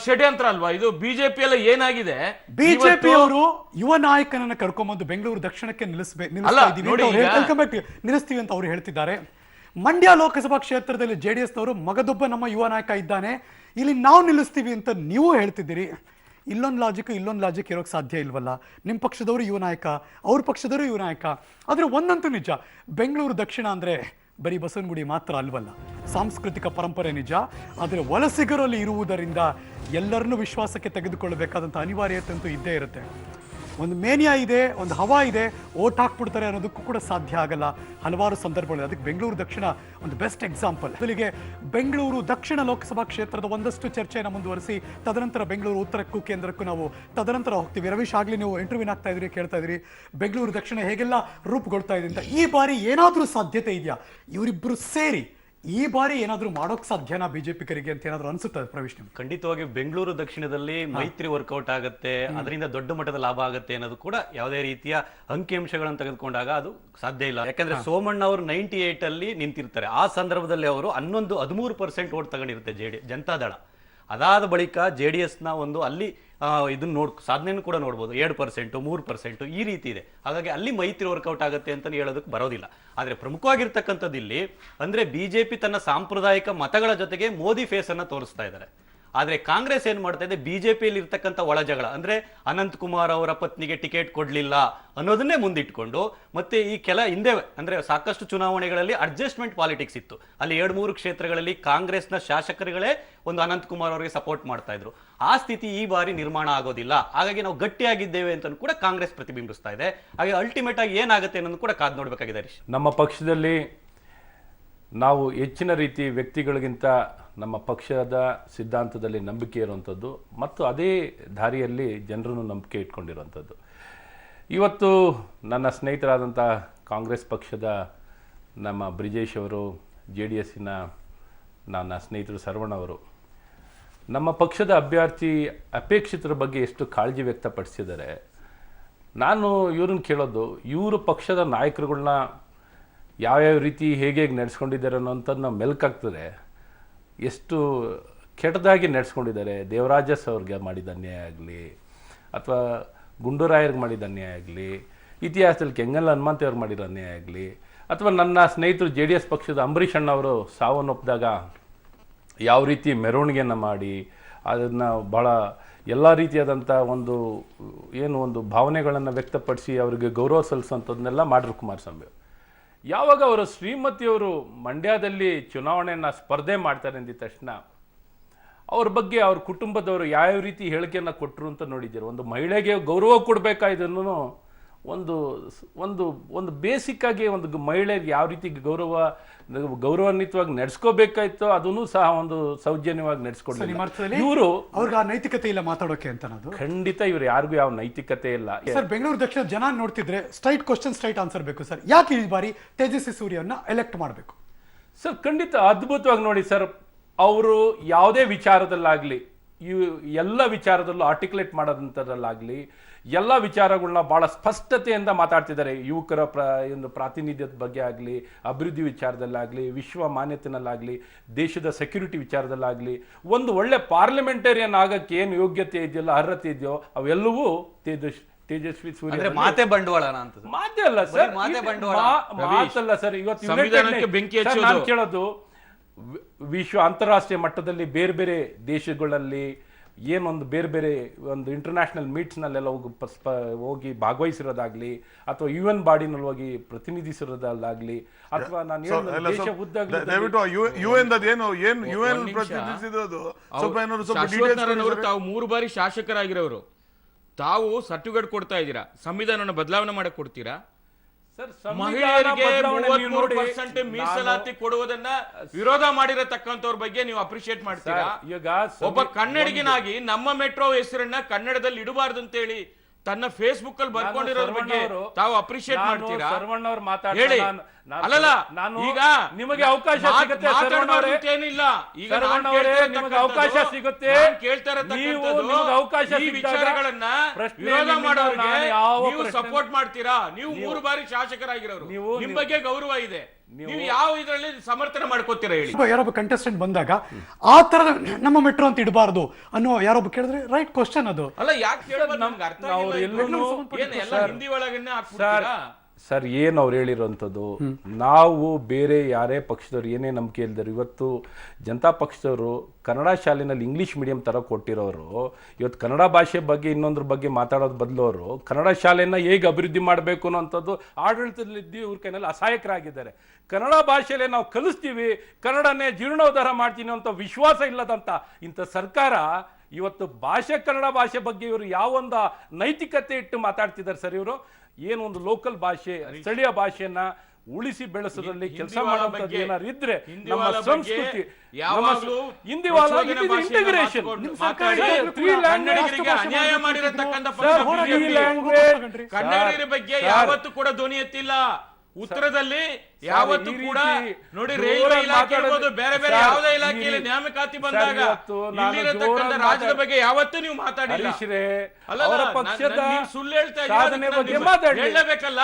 E: ಷಡ್ಯಂತ್ರ ಅಲ್ವಾ? ಇದು ಬಿಜೆಪಿ ಎಲ್ಲ ಏನಾಗಿದೆ?
A: ಬಿಜೆಪಿ ಅವರು ಯುವ ನಾಯಕನನ್ನ ಕರ್ಕೊಂಡ್ಬಂದು ಬೆಂಗಳೂರು ದಕ್ಷಿಣಕ್ಕೆ ನಿಲ್ಲಿಸ್ತೀವಿ ಅಂತ ಅವ್ರು ಹೇಳ್ತಿದ್ದಾರೆ. ಮಂಡ್ಯ ಲೋಕಸಭಾ ಕ್ಷೇತ್ರದಲ್ಲಿ ಜೆಡಿಎಸ್ನವರು ಮಗದೊಬ್ಬ ನಮ್ಮ ಯುವ ನಾಯಕ ಇದ್ದಾನೆ, ಇಲ್ಲಿ ನಾವು ನಿಲ್ಲಿಸ್ತೀವಿ ಅಂತ ನೀವು ಹೇಳ್ತಿದ್ದೀರಿ. ಇಲ್ಲೊಂದು ಲಾಜಿಕ್ ಇರೋಕೆ ಸಾಧ್ಯ ಇಲ್ವಲ್ಲ. ನಿಮ್ಮ ಪಕ್ಷದವರು ಯುವ ನಾಯಕ, ಅವ್ರ ಪಕ್ಷದವರು ಯುವ ನಾಯಕ. ಆದರೆ ಒಂದಂತೂ ನಿಜ, ಬೆಂಗಳೂರು ದಕ್ಷಿಣ ಅಂದರೆ ಬರೀ ಬಸವನಗುಡಿ ಮಾತ್ರ ಅಲ್ವಲ್ಲ, ಸಾಂಸ್ಕೃತಿಕ ಪರಂಪರೆ ನಿಜ. ಆದರೆ ವಲಸಿಗರಲ್ಲಿ ಇರುವುದರಿಂದ ಎಲ್ಲರನ್ನೂ ವಿಶ್ವಾಸಕ್ಕೆ ತೆಗೆದುಕೊಳ್ಳಬೇಕಾದಂಥ ಅನಿವಾರ್ಯತೆ ಅಂತೂ ಇದ್ದೇ ಇರುತ್ತೆ. ಒಂದು ಮೇನಿಯಾ ಇದೆ, ಒಂದು ಹವಾ ಇದೆ, ಓಟ್ ಹಾಕ್ಬಿಡ್ತಾರೆ ಅನ್ನೋದಕ್ಕೂ ಕೂಡ ಸಾಧ್ಯ ಆಗಲ್ಲ ಹಲವಾರು ಸಂದರ್ಭಗಳು. ಅದಕ್ಕೆ ಬೆಂಗಳೂರು ದಕ್ಷಿಣ ಒಂದು ಬೆಸ್ಟ್ ಎಕ್ಸಾಂಪಲ್. ಮೊದಲಿಗೆ ಬೆಂಗಳೂರು ದಕ್ಷಿಣ ಲೋಕಸಭಾ ಕ್ಷೇತ್ರದ ಒಂದಷ್ಟು ಚರ್ಚೆಯನ್ನು ಮುಂದುವರಿಸಿ ತದನಂತರ ಬೆಂಗಳೂರು ಉತ್ತರಕ್ಕೂ ಕೇಂದ್ರಕ್ಕೂ ನಾವು ತದನಂತರ ಹೋಗ್ತೀವಿ. ರವೀಶ್ ಆಗ್ಲಿ ನೀವು ಇಂಟರ್ವ್ಯೂನ್ ಆಗ್ತಾ ಇದ್ರಿ, ಕೇಳ್ತಾ ಇದ್ರಿ ಬೆಂಗಳೂರು ದಕ್ಷಿಣ ಹೇಗೆಲ್ಲ ರೂಪುಗೊಳ್ತಾ ಇದೆ ಅಂತ. ಈ ಬಾರಿ ಏನಾದರೂ ಸಾಧ್ಯತೆ ಇದೆಯಾ ಇವರಿಬ್ಬರು ಸೇರಿ ಈ ಬಾರಿ ಏನಾದ್ರೂ ಮಾಡೋಕ್ ಸಾಧ್ಯನಾ ಬಿಜೆಪಿಗರಿಗೆ ಅಂತ ಏನಾದ್ರು ಅನ್ಸುತ್ತೆ ಪ್ರವೇಶ್?
B: ಖಂಡಿತವಾಗಿ ಬೆಂಗಳೂರು ದಕ್ಷಿಣದಲ್ಲಿ ಮೈತ್ರಿ ವರ್ಕೌಟ್ ಆಗುತ್ತೆ, ಅದರಿಂದ ದೊಡ್ಡ ಮಟ್ಟದ ಲಾಭ ಆಗುತ್ತೆ ಅನ್ನೋದು ಕೂಡ ಯಾವುದೇ ರೀತಿಯ ಅಂಕಿಅಂಶಗಳನ್ನು ತೆಗೆದುಕೊಂಡಾಗ ಅದು ಸಾಧ್ಯ ಇಲ್ಲ. ಯಾಕಂದ್ರೆ ಸೋಮಣ್ಣ ಅವರು 98 ಅಲ್ಲಿ ನಿಂತಿರ್ತಾರೆ. ಆ ಸಂದರ್ಭದಲ್ಲಿ ಅವರು 13% ಓಟ್ ತಗೊಂಡಿರುತ್ತೆ ಜನತಾದಳ. ಅದಾದ ಬಳಿಕ JDS ನ ಒಂದು ಅಲ್ಲಿ ಇದನ್ನ ಸಾಧನೆಯನ್ನು ಕೂಡ ನೋಡ್ಬೋದು, 2%, 3% ಈ ರೀತಿ ಇದೆ. ಹಾಗಾಗಿ ಅಲ್ಲಿ ಮೈತ್ರಿ ವರ್ಕೌಟ್ ಆಗುತ್ತೆ ಅಂತ ಹೇಳೋದಕ್ಕೆ ಬರೋದಿಲ್ಲ. ಆದರೆ ಪ್ರಮುಖವಾಗಿರ್ತಕ್ಕಂಥದ್ದು ಇಲ್ಲಿ ಅಂದ್ರೆ ಬಿಜೆಪಿ ತನ್ನ ಸಾಂಪ್ರದಾಯಿಕ ಮತಗಳ ಜೊತೆಗೆ ಮೋದಿ ಫೇಸ್ ಅನ್ನ ತೋರಿಸ್ತಾ ಇದ್ದಾರೆ. ಆದ್ರೆ ಕಾಂಗ್ರೆಸ್ ಏನ್ ಮಾಡ್ತಾ ಇದೆ, ಬಿಜೆಪಿಯಲ್ಲಿ ಇರ್ತಕ್ಕಂಥ ಒಳ ಜಗಳ ಅಂದ್ರೆ ಅನಂತ್ ಕುಮಾರ್ ಅವರ ಪತ್ನಿಗೆ ಟಿಕೆಟ್ ಕೊಡ್ಲಿಲ್ಲ ಅನ್ನೋದನ್ನೇ ಮುಂದಿಟ್ಕೊಂಡು, ಮತ್ತೆ ಈ ಹಿಂದೆ ಅಂದ್ರೆ ಸಾಕಷ್ಟು ಚುನಾವಣೆಗಳಲ್ಲಿ ಅಡ್ಜಸ್ಟ್ಮೆಂಟ್ ಪಾಲಿಟಿಕ್ಸ್ ಇತ್ತು. ಅಲ್ಲಿ 2-3 ಕ್ಷೇತ್ರಗಳಲ್ಲಿ ಕಾಂಗ್ರೆಸ್ನ ಶಾಸಕರುಗಳೇ ಒಂದು ಅನಂತ್ ಕುಮಾರ್ ಅವರಿಗೆ ಸಪೋರ್ಟ್ ಮಾಡ್ತಾ ಇದ್ರು. ಆ ಸ್ಥಿತಿ ಈ ಬಾರಿ ನಿರ್ಮಾಣ ಆಗೋದಿಲ್ಲ. ಹಾಗಾಗಿ ನಾವು ಗಟ್ಟಿಯಾಗಿದ್ದೇವೆ ಅಂತ ಕೂಡ ಕಾಂಗ್ರೆಸ್ ಪ್ರತಿಬಿಂಬಿಸ್ತಾ ಇದೆ. ಹಾಗೆ ಅಲ್ಟಿಮೇಟ್ ಆಗಿ ಏನಾಗುತ್ತೆ ಅನ್ನೋದು ಕೂಡ ಕಾದು ನೋಡ್ಬೇಕಾಗಿದೆ.
C: ನಮ್ಮ ಪಕ್ಷದಲ್ಲಿ ನಾವು ಹೆಚ್ಚಿನ ರೀತಿ ವ್ಯಕ್ತಿಗಳಿಗಿಂತ ನಮ್ಮ ಪಕ್ಷದ ಸಿದ್ಧಾಂತದಲ್ಲಿ ನಂಬಿಕೆ ಇರುವಂಥದ್ದು ಮತ್ತು ಅದೇ ದಾರಿಯಲ್ಲಿ ಜನರನ್ನು ನಂಬಿಕೆ ಇಟ್ಕೊಂಡಿರುವಂಥದ್ದು. ಇವತ್ತು ನನ್ನ ಸ್ನೇಹಿತರಾದಂಥ ಕಾಂಗ್ರೆಸ್ ಪಕ್ಷದ ನಮ್ಮ ಬ್ರಿಜೇಶ್ ಅವರು, JDSನ ನನ್ನ ಸ್ನೇಹಿತರು ಸರವಣ ಅವರು ನಮ್ಮ ಪಕ್ಷದ ಅಭ್ಯರ್ಥಿ ಅಪೇಕ್ಷಿತರ ಬಗ್ಗೆ ಎಷ್ಟು ಕಾಳಜಿ ವ್ಯಕ್ತಪಡಿಸಿದ್ದಾರೆ. ನಾನು ಇವ್ರನ್ನ ಕೇಳೋದು, ಇವರು ಪಕ್ಷದ ನಾಯಕರುಗಳನ್ನ ಯಾವ್ಯಾವ ರೀತಿ ಹೇಗೆ ನಡೆಸ್ಕೊಂಡಿದ್ದಾರೆ ಅನ್ನೋಂಥದ್ದು ನಾವು ಮೆಲ್ಕಾಗ್ತದೆ. ಎಷ್ಟು ಕೆಟ್ಟದಾಗಿ ನಡೆಸ್ಕೊಂಡಿದ್ದಾರೆ. ದೇವರಾಜಸ್ ಅವ್ರಿಗೆ ಮಾಡಿದ ಅನ್ಯಾಯ ಆಗಲಿ, ಅಥವಾ ಗುಂಡೂರಾಯರ್ಗೆ ಮಾಡಿದ ಅನ್ಯಾಯ ಆಗಲಿ, ಇತಿಹಾಸದಲ್ಲಿ ಕೆಂಗಲ್ ಹನುಮಂತ ಅವ್ರಿಗೆ ಮಾಡಿರೋ ಅನ್ಯಾಯ ಆಗಲಿ, ಅಥವಾ ನನ್ನ ಸ್ನೇಹಿತರು JDS ಪಕ್ಷದ ಅಂಬರೀಷ್ ಅಣ್ಣವರು ಸಾವನ್ನಪ್ಪಿದಾಗ ಯಾವ ರೀತಿ ಮೆರವಣಿಗೆಯನ್ನು ಮಾಡಿ ಅದನ್ನು ಭಾಳ ಎಲ್ಲ ರೀತಿಯಾದಂಥ ಒಂದು ಭಾವನೆಗಳನ್ನು ವ್ಯಕ್ತಪಡಿಸಿ ಅವರಿಗೆ ಗೌರವ ಸಲ್ಲಿಸುವಂಥದ್ದನ್ನೆಲ್ಲ ಮಾಡಿದ್ರು ಕುಮಾರಸ್ವಾಮಿ. ಯಾವಾಗ ಅವರು ಶ್ರೀಮತಿಯವರು ಮಂಡ್ಯದಲ್ಲಿ ಚುನಾವಣೆಯನ್ನು ಸ್ಪರ್ಧೆ ಮಾಡ್ತಾರೆ ಅಂದಿದ ತಕ್ಷಣ ಅವ್ರ ಬಗ್ಗೆ ಅವ್ರ ಕುಟುಂಬದವರು ಯಾವ ರೀತಿ ಹೇಳಿಕೆಯನ್ನ ಕೊಟ್ಟರು ಅಂತ ನೋಡಿದ್ದೀರ. ಒಂದು ಮಹಿಳೆಗೆ ಗೌರವ ಕೊಡಬೇಕಾಇದನ್ನು ಒಂದು ಒಂದು ಒಂದು ಬೇಸಿಕ್ ಆಗಿ ಒಂದು ಮಹಿಳೆಗೆ ಯಾವ ರೀತಿ ಗೌರವಾನ್ವಿತವಾಗಿ ನಡೆಸ್ಕೋಬೇಕಾಯ್ತೋ ಅದನ್ನು ಸಹ ಒಂದು ಸೌಜನ್ಯವಾಗಿ ನಡೆಸ್ಕೊಡ್ಲಿ. ಇವರು
A: ಅವ್ರಿಗೆ ಆ ನೈತಿಕತೆ ಇಲ್ಲ ಮಾತಾಡೋಕೆ ಅಂತ ಅನ್ನೋದು.
C: ಖಂಡಿತ ಇವ್ರು ಯಾರಿಗೂ ಯಾವ ನೈತಿಕತೆ ಇಲ್ಲ.
A: ಸರ್, ಬೆಂಗಳೂರು ದಕ್ಷಿಣ ಜನ ನೋಡ್ತಿದ್ರೆ ಸ್ಟ್ರೈಟ್ ಕ್ವಶನ್ ಸ್ಟ್ರೈಟ್ ಆನ್ಸರ್ ಬೇಕು ಸರ್. ಯಾಕೆ ಈ ಬಾರಿ ತೇಜಸ್ವಿ ಸೂರ್ಯನ ಎಲೆಕ್ಟ್ ಮಾಡಬೇಕು
C: ಸರ್? ಖಂಡಿತ ಅದ್ಭುತವಾಗಿ ನೋಡಿ ಸರ್, ಅವರು ಯಾವುದೇ ವಿಚಾರದಲ್ಲಾಗ್ಲಿ ಎಲ್ಲ ವಿಚಾರದಲ್ಲೂ ಆರ್ಟಿಕ್ಯುಲೇಟ್ ಮಾಡೋದಂಥದ್ರಲ್ಲಾಗ್ಲಿ ಎಲ್ಲ ವಿಚಾರಗಳನ್ನ ಬಹಳ ಸ್ಪಷ್ಟತೆಯಿಂದ ಮಾತಾಡ್ತಿದ್ದಾರೆ. ಯುವಕರ ಒಂದು ಪ್ರಾತಿನಿಧ್ಯದ ಬಗ್ಗೆ ಆಗಲಿ, ಅಭಿವೃದ್ಧಿ ವಿಚಾರದಲ್ಲಾಗಲಿ, ವಿಶ್ವ ಮಾನ್ಯತೆನಲ್ಲಾಗಲಿ, ದೇಶದ ಸೆಕ್ಯೂರಿಟಿ ವಿಚಾರದಲ್ಲಾಗಲಿ, ಒಂದು ಒಳ್ಳೆ ಪಾರ್ಲಿಮೆಂಟೇರಿಯನ್ ಆಗಕ್ಕೆ ಏನು ಯೋಗ್ಯತೆ ಇದೆಯಲ್ಲ, ಅರ್ಹತೆ ಇದೆಯೋ ಅವೆಲ್ಲವೂ ತೇಜಸ್ವಿ ಸೂರ್ಯ
B: ಮಾತೆ ಬಂಡವಾಳನ ಅಂತ.
C: ಮಾತೆ ಅಲ್ಲ ಸರ್, ಮಾತಲ್ಲ ಸರ್. ಇವತ್ತು ನಾನು ಕೇಳೋದು ವಿಶ್ವ ಅಂತಾರಾಷ್ಟ್ರೀಯ ಮಟ್ಟದಲ್ಲಿ ಬೇರೆ ಬೇರೆ ದೇಶಗಳಲ್ಲಿ ಏನೊಂದು ಬೇರೆ ಬೇರೆ ಒಂದು ಇಂಟರ್ನ್ಯಾಷನಲ್ ಮೀಟ್ಸ್ನಲ್ಲೆಲ್ಲ ಹೋಗಿ ಭಾಗವಹಿಸಿರೋದಾಗ್ಲಿ, ಅಥವಾ UN ಬಾಡಿನಲ್ಲಿ ಹೋಗಿ ಪ್ರತಿನಿಧಿಸಿರೋದಾಗ್ಲಿ, ಅಥವಾ ನಾನು
E: ತಾವು 3 ಬಾರಿ ಶಾಸಕರಾಗಿರೋರು, ತಾವು ಸರ್ಟಿಫಿಕೇಟ್ ಕೊಡ್ತಾ ಇದ್ದೀರಾ, ಸಂವಿಧಾನವನ್ನು ಬದಲಾವಣೆ ಮಾಡಕ್ ಕೊಡ್ತೀರಾ? ಮಹಿಳೆಯರಿಗೆ 33% ಮೀಸಲಾತಿ ಕೊಡುವುದನ್ನ ವಿರೋಧ ಮಾಡಿರತಕ್ಕಂಥವ್ರ ಬಗ್ಗೆ ನೀವು ಅಪ್ರಿಶಿಯೇಟ್ ಮಾಡ್ತೀರಾ? ಒಬ್ಬ ಕನ್ನಡಿಗನಾಗಿ ನಮ್ಮ ಮೆಟ್ರೋ ಹೆಸರನ್ನ ಕನ್ನಡದಲ್ಲಿ ಇಡಬಾರ್ದು ಅಂತ ಹೇಳಿ ತನ್ನ ಫೇಸ್ಬುಕ್ ಅಲ್ಲಿ ಬರ್ಕೊಂಡಿರೋ ಬಗ್ಗೆ ತಾವು ಅಪ್ರಿಶಿಯೇಟ್ ಮಾಡ್ತೀರಾ? ಹೇಳಿ. ಅಲ್ಲಲ್ಲ, ಈಗ
C: ನಿಮಗೆ ಅವಕಾಶ ಸಿಗುತ್ತೆ,
E: ಏನಿಲ್ಲ. ಈಗ
C: ನಿಮಗೆ ಅವಕಾಶ ಸಿಗುತ್ತೆ,
E: ಕೇಳ್ತಾ ಇರತಕ್ಕಂಥದ್ದು ಈ ವಿಚಾರಗಳನ್ನ ವಿರೋಧ ಮಾಡೋರಿಗೆ ನೀವು ಸಪೋರ್ಟ್ ಮಾಡ್ತೀರಾ? ನೀವು 3 ಬಾರಿ ಶಾಸಕರಾಗಿರೋರು, ನಿಮ್ ಬಗ್ಗೆ ಗೌರವ ಇದೆ, ನೀವು ಯಾವ ಇದರಲ್ಲಿ ಸಮರ್ಥನೆ ಮಾಡ್ಕೋತೀರಾ ಹೇಳಿ?
A: ಯಾರೊಬ್ಬ ಕಂಟೆಸ್ಟೆಂಟ್ ಬಂದಾಗ ಆ ತರ ನಮ್ಮ ಮೆಟ್ರೋ ಅಂತ ಇಡಬಾರ್ದು ಅನ್ನೋ ಯಾರೊಬ್ಬ ಕೇಳಿದ್ರೆ ರೈಟ್ ಕ್ವಶನ್ ಅದು.
E: ಅಲ್ಲ, ಯಾಕೆ ಕೇಳೋದು ನಮ್ಗೆ ಅರ್ಥ ಆಗಿಲ್ಲ. ಹಿಂದಿ ಒಳಗನ್ನೇ ಹಾಕ್ಬಿಡ್ತೀರಾ
C: ಸರ್? ಏನು ಅವ್ರು ಹೇಳಿರೋಂಥದ್ದು, ನಾವು ಬೇರೆ ಯಾರೇ ಪಕ್ಷದವ್ರು ಏನೇ ನಂಬಿಕೆ ಇಲ್ದರು, ಇವತ್ತು ಜನತಾ ಪಕ್ಷದವರು ಕನ್ನಡ ಶಾಲೆನಲ್ಲಿ ಇಂಗ್ಲೀಷ್ ಮೀಡಿಯಂ ಥರ ಕೊಟ್ಟಿರೋರು ಇವತ್ತು ಕನ್ನಡ ಭಾಷೆ ಬಗ್ಗೆ ಇನ್ನೊಂದ್ರ ಬಗ್ಗೆ ಮಾತಾಡೋದು ಬದಲು ಅವರು ಕನ್ನಡ ಶಾಲೆಯನ್ನು ಹೇಗೆ ಅಭಿವೃದ್ಧಿ ಮಾಡಬೇಕು ಅನ್ನೋಂಥದ್ದು ಆಡಳಿತದಲ್ಲಿದ್ದು ಇವ್ರ ಕೈನಲ್ಲಿ ಅಸಹಾಯಕರಾಗಿದ್ದಾರೆ. ಕನ್ನಡ ಭಾಷೆಯಲ್ಲೇ ನಾವು ಕಲಿಸ್ತೀವಿ, ಕನ್ನಡನೇ ಜೀರ್ಣೋದ್ಧಾರ ಮಾಡ್ತೀನಿ ಅಂತ ವಿಶ್ವಾಸ ಇಲ್ಲದಂಥ ಇಂಥ ಸರ್ಕಾರ ಇವತ್ತು ಕನ್ನಡ ಭಾಷೆ ಬಗ್ಗೆ ಇವರು ಯಾವೊಂದು ನೈತಿಕತೆ ಇಟ್ಟು ಮಾತಾಡ್ತಿದ್ದಾರೆ ಸರ್? ಇವರು ಏನೊಂದು ಲೋಕಲ್ ಭಾಷೆ, ಸ್ಥಳೀಯ ಭಾಷೆಯನ್ನ ಉಳಿಸಿ ಬೆಳೆಸೋದ್ರಲ್ಲಿ ಕೆಲಸ ಮಾಡುವಂಥದ್ದು ಏನಾದ್ರು ಇದ್ರೆ ನಮ್ಮ ಸಂಸ್ಕೃತಿ, ಇಂಟಿಗ್ರೇಷನ್,
E: ಅನ್ಯಾಯ ಮಾಡಿರತಕ್ಕಂಥ ಕನ್ನಡಿಗರ ಬಗ್ಗೆ ಯಾವತ್ತೂ ಕೂಡ ಧ್ವನಿ ಎತ್ತಿಲ್ಲ. ಉತ್ತರದಲ್ಲಿ ಯಾವತ್ತೂ ಕೂಡ ನೋಡಿ, ರೈಲ್ವೆ ಇಲಾಖೆ ಇರ್ಬೋದು, ಬೇರೆ ಬೇರೆ ಯಾವುದೇ ಇಲಾಖೆಯಲ್ಲಿ ನೇಮಕಾತಿ ಬಂದಾಗ ಇಲ್ಲಿರತಕ್ಕಂಥ ರಾಜ್ಯದ ಬಗ್ಗೆ ಯಾವತ್ತೂ ನೀವು ಮಾತಾಡಿಲ್ಲ. ಸುಳ್ಳು ಹೇಳ್ತಾ ಹೇಳಬೇಕಲ್ಲ,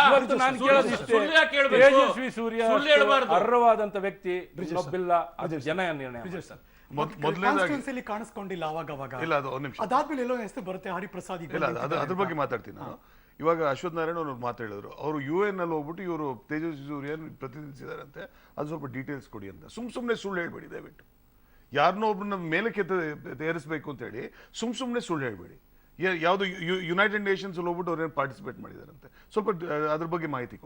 E: ಸುಳ್ಳು ಯಾಕೆ ಹೇಳ್ಬೇಕು?
C: ತೇಜಸ್ವಿ ಸೂರ್ಯ
E: ಸುಳ್ಳು ಹೇಳ್ಬಾರ್ದು.
C: ಅರ್ಹವಾದಂತ ವ್ಯಕ್ತಿ ಒಬ್ಬಿಲ್ಲ, ಅದು ಜನ ನಿರ್ಣಯ.
A: ಕಾನ್ಸ್ಟಿಟ್ಯೂನ್ಸಿಯಲ್ಲಿ ಕಾಣಿಸ್ಕೊಂಡಿಲ್ಲ ಅವಾಗ
D: ಇಲ್ಲ, ಅದು ಒಂದು ನಿಮಿಷ
A: ಅದಾದ್ಮೇಲೆ ಎಲ್ಲೋ ಹೆಸರು ಬರುತ್ತೆ ಹರಿಪ್ರಸಾದ್.
D: ಇಲ್ಲ, ಅದ್ರ ಬಗ್ಗೆ ಮಾತಾಡ್ತೀನಿ ನಾನು. ಇವಾಗ ಅಶ್ವಥ್ ನಾರಾಯಣ ಅವ್ರು ಮಾತಾಡಿದ್ರು, ಅವರು UN ಅಲ್ಲಿ ಹೋಗ್ಬಿಟ್ಟು ಇವರು ತೇಜಸ್ವಿ ಸೂರ್ಯನ್ ಪ್ರತಿನಿಧಿಸಿದಾರಂತೆ, ಅದು ಸ್ವಲ್ಪ ಡೀಟೇಲ್ಸ್ ಕೊಡಿ ಅಂತ. ಸುಮ್ಮನೆ ಸುಳ್ಳು ಹೇಳ್ಬೇಡಿ ದಯವಿಟ್ಟು. ಯಾರನ್ನೋ ಒಬ್ಬರನ್ನ ಮೇಲಕ್ಕೆ ಏರಿಸಬೇಕು ಅಂತ ಹೇಳಿ ಸುಮ್ಮನೆ ಸುಳ್ಳು ಹೇಳ್ಬೇಡಿ. ಯಾವುದು ಯುನೈಟೆಡ್ ನೇಷನ್ಸ್ ಹೋಗ್ಬಿಟ್ಟು ಅವ್ರೇನು ಪಾರ್ಟಿಸಿಪೇಟ್ ಮಾಡಿದಾರಂತೆ, ಸ್ವಲ್ಪ ಅದ್ರ ಬಗ್ಗೆ ಮಾಹಿತಿ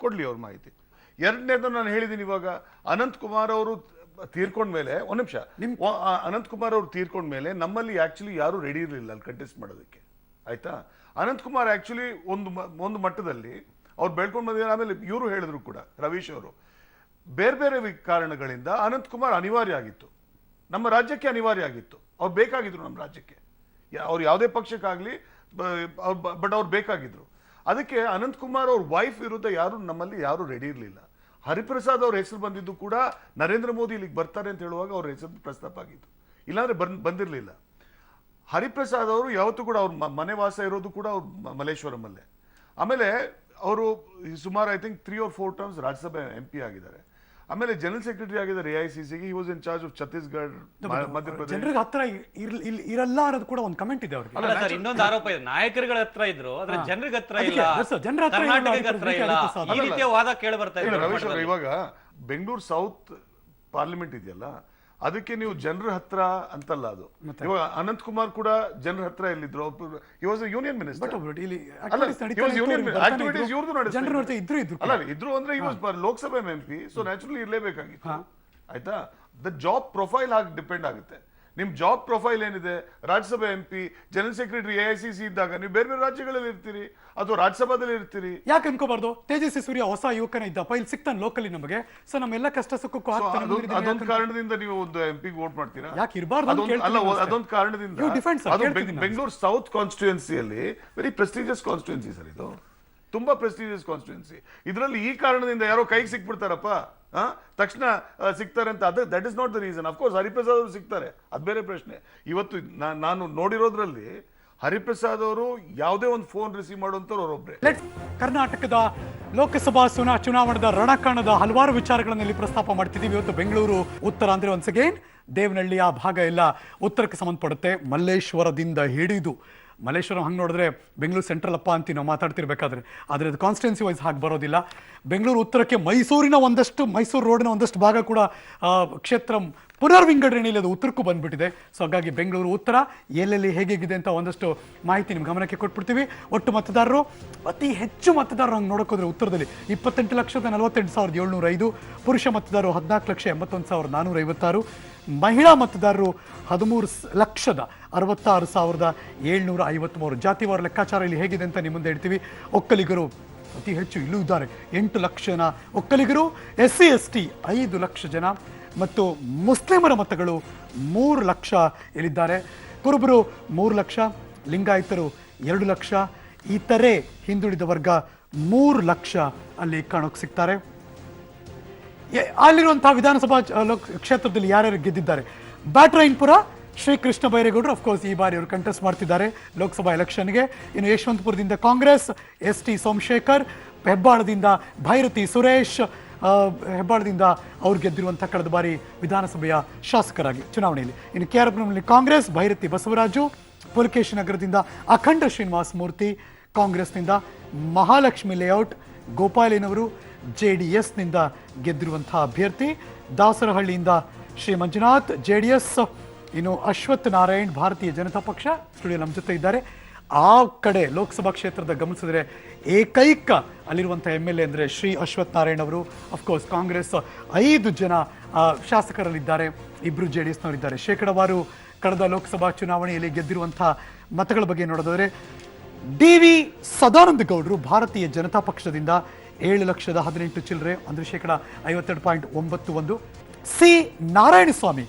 D: ಕೊಡ್ಲಿ ಅವ್ರ ಮಾಹಿತಿ. ಎರಡನೇದು ನಾನು ಹೇಳಿದ್ದೀನಿ, ಇವಾಗ ಅನಂತ್ ಕುಮಾರ್ ಅವರು ತೀರ್ಕೊಂಡ್ಮೇಲೆ, ಒಂದ್ ನಿಮಿಷ, ಅನಂತ್ ಕುಮಾರ್ ಅವರು ತೀರ್ಕೊಂಡ್ಮೇಲೆ ನಮ್ಮಲ್ಲಿ ಆಕ್ಚುಲಿ ಯಾರು ರೆಡಿ ಇರಲಿಲ್ಲ ಅಲ್ಲಿ ಕಂಟೆಸ್ಟ್ ಮಾಡೋದಕ್ಕೆ, ಆಯ್ತಾ? ಅನಂತ್ ಕುಮಾರ್ ಆಕ್ಚುಲಿ ಒಂದು ಮಟ್ಟದಲ್ಲಿ ಅವ್ರು ಬೆಳ್ಕೊಂಡು ಬಂದಿದ್ದಾರೆ. ಆಮೇಲೆ ಇವರು ಹೇಳಿದ್ರು ಕೂಡ, ರವೀಶ್ ಅವರು, ಬೇರೆ ಬೇರೆ ಕಾರಣಗಳಿಂದ ಅನಂತ್ ಕುಮಾರ್ ಅನಿವಾರ್ಯ ಆಗಿತ್ತು, ನಮ್ಮ ರಾಜ್ಯಕ್ಕೆ ಅನಿವಾರ್ಯ ಆಗಿತ್ತು. ಅವ್ರು ಬೇಕಾಗಿದ್ರು ನಮ್ಮ ರಾಜ್ಯಕ್ಕೆ, ಅವ್ರು ಯಾವುದೇ ಪಕ್ಷಕ್ಕಾಗ್ಲಿ, ಬಟ್ ಅವ್ರು ಬೇಕಾಗಿದ್ರು. ಅದಕ್ಕೆ ಅನಂತ್ ಕುಮಾರ್ ಅವ್ರ ವೈಫ್ ವಿರುದ್ಧ ನಮ್ಮಲ್ಲಿ ಯಾರು ರೆಡಿ ಇರಲಿಲ್ಲ. ಹರಿಪ್ರಸಾದ್ ಅವ್ರ ಹೆಸರು ಬಂದಿದ್ದು ಕೂಡ ನರೇಂದ್ರ ಮೋದಿ ಇಲ್ಲಿಗೆ ಬರ್ತಾರೆ ಅಂತ ಹೇಳುವಾಗ ಅವ್ರ ಹೆಸರು ಪ್ರಸ್ತಾಪ ಆಗಿತ್ತು, ಇಲ್ಲಾಂದ್ರೆ ಬಂದಿರಲಿಲ್ಲ. ಹರಿಪ್ರಸಾದ್ ಅವರು ಯಾವತ್ತೂ ಕೂಡ ಅವ್ರ ಮನೆ ವಾಸ ಇರೋದು ಕೂಡ ಅವ್ರು ಮಲ್ಲೇಶ್ವರಂ ಅಲ್ಲೇ. ಆಮೇಲೆ ಅವರು ಸುಮಾರು I think 3 or 4 terms Rajya Sabha MP ಆಗಿದ್ದಾರೆ. ಆಮೇಲೆ ಜನರಲ್ ಸೆಕ್ರೆಟರಿ ಆಗಿದ್ದಾರೆ AICCಗೆ. He was in charge of Chhattisgarh, Madhya Pradesh.
A: ಜನರಿಗೆ ಹತ್ರ ಇರಲ್ಲ ಅನ್ನೋದು ಕೂಡ ಒಂದು ಕಮೆಂಟ್ ಇದೆ ಅವ್ರಿಗೆ.
B: ಇನ್ನೊಂದು ಆರೋಪ ಇದೆ, ನಾಯಕರುಗಳ ಹತ್ರ ಇದ್ರು ಆದ್ರೆ ಜನರಿಗೆ ಹತ್ರ ಇಲ್ಲ,
A: ಜನರ ಹತ್ರ
B: ಇಲ್ಲ. ಈ ರೀತಿಯ ವಾದ ಕೇಳಿ ಬರ್ತಾ ಇದೆ.
D: ರವೀಶ್ ಅವರು, ಇವಾಗ ಬೆಂಗಳೂರು ಸೌತ್ ಪಾರ್ಲಿಮೆಂಟ್ ಇದೆಯಲ್ಲ, ಅದಕ್ಕೆ ನೀವು ಜನರ ಹತ್ರ ಅಂತಲ್ಲ ಅದು. ಇವಾಗ ಅನಂತ್ ಕುಮಾರ್ ಕೂಡ ಜನರ ಹತ್ರ ಎಲ್ಲಿದ್ರು, ಯೂನಿಯನ್ ಮಿನಿಸ್ಟರ್ ಇದ್ರು ಅಂದ್ರೆ ಲೋಕಸಭೆ MP, ಸೊ ನ್ಯಾಚುರಲಿ ಇರ್ಲೇಬೇಕಾಗಿತ್ತು, ಆಯ್ತಾ? ದ ಜಾಬ್ ಪ್ರೊಫೈಲ್ ಹಾಗೆ ಡಿಪೆಂಡ್ ಆಗುತ್ತೆ. ನಿಮ್ ಜಾಬ್ ಪ್ರೊಫೈಲ್ ಏನಿದೆ, ರಾಜ್ಯಸಭೆ MP, ಜನರಲ್ ಸೆಕ್ರೆಟರಿ AICC ಇದ್ದಾಗ ನೀವು ಬೇರೆ ಬೇರೆ ರಾಜ್ಯಗಳಲ್ಲಿ ಇರ್ತೀರಿ ಅಥವಾ ರಾಜ್ಯಸಭಾದಲ್ಲಿ ಇರ್ತೀರಿ.
A: ಯಾಕೆ ಅನ್ಕೋಬಾರ್ದು? ತೇಜಸ್ವಿ ಸೂರ್ಯ ಹೊಸ ಯುವಕನ ಇದ್ದಪ್ಪ, ಇಲ್ಲಿ ಸಿಗ್ತಾನೆ ಲೋಕಲಿ ನಮಗೆ, ಸೊ ನಮ್ಮೆಲ್ಲ ಕಷ್ಟ ಸುಖಕ್ಕೂ ಆಗ್ತಾನೆ.
D: ಅದೊಂದು ಕಾರಣದಿಂದ ನೀವು ಒಂದು MP ವೋಟ್ ಮಾಡ್ತೀರಾ?
A: ಯಾಕೆ ಇರಬಾರ್ದು?
D: ಅದೊಂದು ಕಾರಣದಿಂದ.
A: You defend, sir.
D: ಅದು
A: ಕೇಳ್ತೀನಿ ನಾನು.
D: ಬೆಂಗಳೂರು ಸೌತ್ ಕಾನ್ಸ್ಟಿಟ್ಯೂನ್ಸಿಯಲ್ಲಿ ವೆರಿ ಪ್ರೆಸ್ಟಿಜಿಯಸ್ ಕಾನ್ಸ್ಟಿಟ್ಯೂನ್ಸಿ ಸರ್ ಇದು, ತುಂಬಾ ಪ್ರೆಸ್ಟಿಜಿಯಸ್ ಕಾನ್ಸ್ಟಿಟ್ಯೂನ್ಸಿ. ಇದರಲ್ಲಿ ಈ ಕಾರಣದಿಂದ ಯಾರೋ ಕೈಗೆ ಸಿಕ್ಬಿಡ್ತಾರಪ್ಪ, ತಕ್ಷಣ ಸಿಗ್ತಾರೆ ಅಂತ, that is not the reason. Of course Hariprasad ಅವರು ಸಿಗ್ತಾರೆ, ಅದು ಬೇರೆ ಪ್ರಶ್ನೆ. ಇವತ್ತು ನಾನು ನೋಡಿರೋದ್ರಲ್ಲಿ ಹರಿಪ್ರಸಾದ್ ಅವರು ಯಾವುದೇ ಒಂದು ಫೋನ್ ರಿಸೀವ್ ಮಾಡುವಂತವ್ರು ಅವರೊಬ್ರೆ.
A: ಕರ್ನಾಟಕದ ಲೋಕಸಭಾ ಚುನಾವಣೆದ ರಣಕಣದ ಹಲವಾರು ವಿಚಾರಗಳನ್ನು ಇಲ್ಲಿ ಪ್ರಸ್ತಾಪ ಮಾಡ್ತಿದ್ದೀವಿ. ಇವತ್ತು ಬೆಂಗಳೂರು ಉತ್ತರ ಅಂದ್ರೆ ಒನ್ಸ್ ಅಗೇನ್ ದೇವನಹಳ್ಳಿ ಆ ಭಾಗ ಎಲ್ಲ ಉತ್ತರಕ್ಕೆ ಸಂಬಂಧಪಡುತ್ತೆ. ಮಲ್ಲೇಶ್ವರದಿಂದ ಹಿಡಿದು ಮಲ್ಲೇಶ್ವರಂ ಹಂಗೆ ನೋಡಿದ್ರೆ ಬೆಂಗಳೂರು ಸೆಂಟ್ರಲ್ ಅಪ್ಪ ಅಂತೀವಿ ನಾವು ಮಾತಾಡ್ತಿರ್ಬೇಕಾದ್ರೆ, ಆದರೆ ಅದು ಕಾನ್ಸ್ಟಿಟ್ಯೂನ್ಸಿ ವೈಸ್ ಹಾಗೆ ಬರೋದಿಲ್ಲ. ಬೆಂಗಳೂರು ಉತ್ತರಕ್ಕೆ ಮೈಸೂರು ರೋಡ್ನ ಒಂದಷ್ಟು ಭಾಗ ಕೂಡ ಕ್ಷೇತ್ರ ಪುನರ್ವಿಂಗಡಣೆಯಲ್ಲಿ ಅದು ಉತ್ತರಕ್ಕೂ ಬಂದ್ಬಿಟ್ಟಿದೆ. ಸೊ ಹಾಗಾಗಿ ಬೆಂಗಳೂರು ಉತ್ತರ ಎಲ್ಲೆಲ್ಲಿ ಹೇಗಿದೆ ಅಂತ ಒಂದಷ್ಟು ಮಾಹಿತಿ ನಿಮ್ಮ ಗಮನಕ್ಕೆ ಕೊಟ್ಬಿಡ್ತೀವಿ. ಒಟ್ಟು ಮತದಾರರು ಅತಿ ಹೆಚ್ಚು ಮತದಾರರು ಹಂಗೆ ನೋಡೋಕೋದ್ರೆ ಉತ್ತರದಲ್ಲಿ 28,48,705, ಪುರುಷ ಮತದಾರರು 14,81,456, ಮಹಿಳಾ ಮತದಾರರು 13,66,753. ಜಾತಿವಾರ ಲೆಕ್ಕಾಚಾರ ಇಲ್ಲಿ ಹೇಗಿದೆ ಅಂತ ನಿಮ್ಮ ಮುಂದೆ ಇಡ್ತೀವಿ. ಒಕ್ಕಲಿಗರು ಅತಿ ಹೆಚ್ಚು ಇಲ್ಲೂ ಇದ್ದಾರೆ, 8 ಲಕ್ಷ ಜನ ಒಕ್ಕಲಿಗರು. SC ST 5 ಲಕ್ಷ ಜನ ಮತ್ತು ಮುಸ್ಲಿಮರ ಮತಗಳು 3 ಲಕ್ಷ ಇಲ್ಲಿದ್ದಾರೆ. ಕುರುಬರು 3 ಲಕ್ಷ, ಲಿಂಗಾಯತರು 2 ಲಕ್ಷ, ಇತರೆ ಹಿಂದುಳಿದ ವರ್ಗ 3 ಲಕ್ಷ ಅಲ್ಲಿ ಕಾಣೋಕೆ ಸಿಗ್ತಾರೆ. ಅಲ್ಲಿರುವಂತಹ ವಿಧಾನಸಭಾ ಕ್ಷೇತ್ರದಲ್ಲಿ ಯಾರ್ಯಾರು ಗೆದ್ದಿದ್ದಾರೆ? ಬ್ಯಾಟರಾಯನಪುರ ಶ್ರೀ ಕೃಷ್ಣ ಬೈರೇಗೌಡರು ಅಫ್ಕೋರ್ಸ್ ಈ ಬಾರಿ ಅವರು ಕಂಟೆಸ್ಟ್ ಮಾಡ್ತಿದ್ದಾರೆ ಲೋಕಸಭಾ ಎಲೆಕ್ಷನ್ಗೆ. ಇನ್ನು ಯಶವಂತಪುರದಿಂದ ಕಾಂಗ್ರೆಸ್ ST ಸೋಮಶೇಖರ್, ಹೆಬ್ಬಾಳದಿಂದ ಭೈರತಿ ಸುರೇಶ್, ಹೆಬ್ಬಾಳದಿಂದ ಅವ್ರು ಗೆದ್ದಿರುವಂಥ ಕಳೆದ ಬಾರಿ ವಿಧಾನಸಭೆಯ ಶಾಸಕರಾಗಿ ಚುನಾವಣೆಯಲ್ಲಿ. ಇನ್ನು KRಪುರಂನಲ್ಲಿ ಕಾಂಗ್ರೆಸ್ ಭೈರತಿ ಬಸವರಾಜು, ಪುಲಕೇಶಿ ನಗರದಿಂದ ಅಖಂಡ ಶ್ರೀನಿವಾಸ ಮೂರ್ತಿ ಕಾಂಗ್ರೆಸ್ನಿಂದ, ಮಹಾಲಕ್ಷ್ಮಿ ಲೇಔಟ್ ಗೋಪಾಲಿನವರು JDSನಿಂದ ಗೆದ್ದಿರುವಂತಹ ಅಭ್ಯರ್ಥಿ, ದಾಸರಹಳ್ಳಿಯಿಂದ ಶ್ರೀ ಮಂಜುನಾಥ್ JDS, ಇನ್ನು ಅಶ್ವಥ್ ನಾರಾಯಣ್ ಭಾರತೀಯ ಜನತಾ ಪಕ್ಷ ಸ್ಟುಡಿಯೋ ನಮ್ಮ ಜೊತೆ ಇದ್ದಾರೆ. ಆ ಕಡೆ ಲೋಕಸಭಾ ಕ್ಷೇತ್ರದ ಗಮನಿಸಿದ್ರೆ ಏಕೈಕ ಅಲ್ಲಿರುವಂಥ MLA ಅಂದರೆ ಶ್ರೀ ಅಶ್ವಥ್ ನಾರಾಯಣ್ ಅವರು. ಅಫ್ಕೋರ್ಸ್ ಕಾಂಗ್ರೆಸ್ 5 ಜನ ಶಾಸಕರಲ್ಲಿದ್ದಾರೆ, 2 JDSನವರಿದ್ದಾರೆ. ಶೇಕಡವಾರು ಕಳೆದ ಲೋಕಸಭಾ ಚುನಾವಣೆಯಲ್ಲಿ ಗೆದ್ದಿರುವಂಥ ಮತಗಳ ಬಗ್ಗೆ ನೋಡೋದಾದರೆ DV ಸದಾನಂದ ಗೌಡರು ಭಾರತೀಯ ಜನತಾ ಪಕ್ಷದಿಂದ 7,18,000 ಚಿಲ್ಲರೆ ಅಂದರೆ ಶೇಕಡ 52.91. C ನಾರಾಯಣಸ್ವಾಮಿ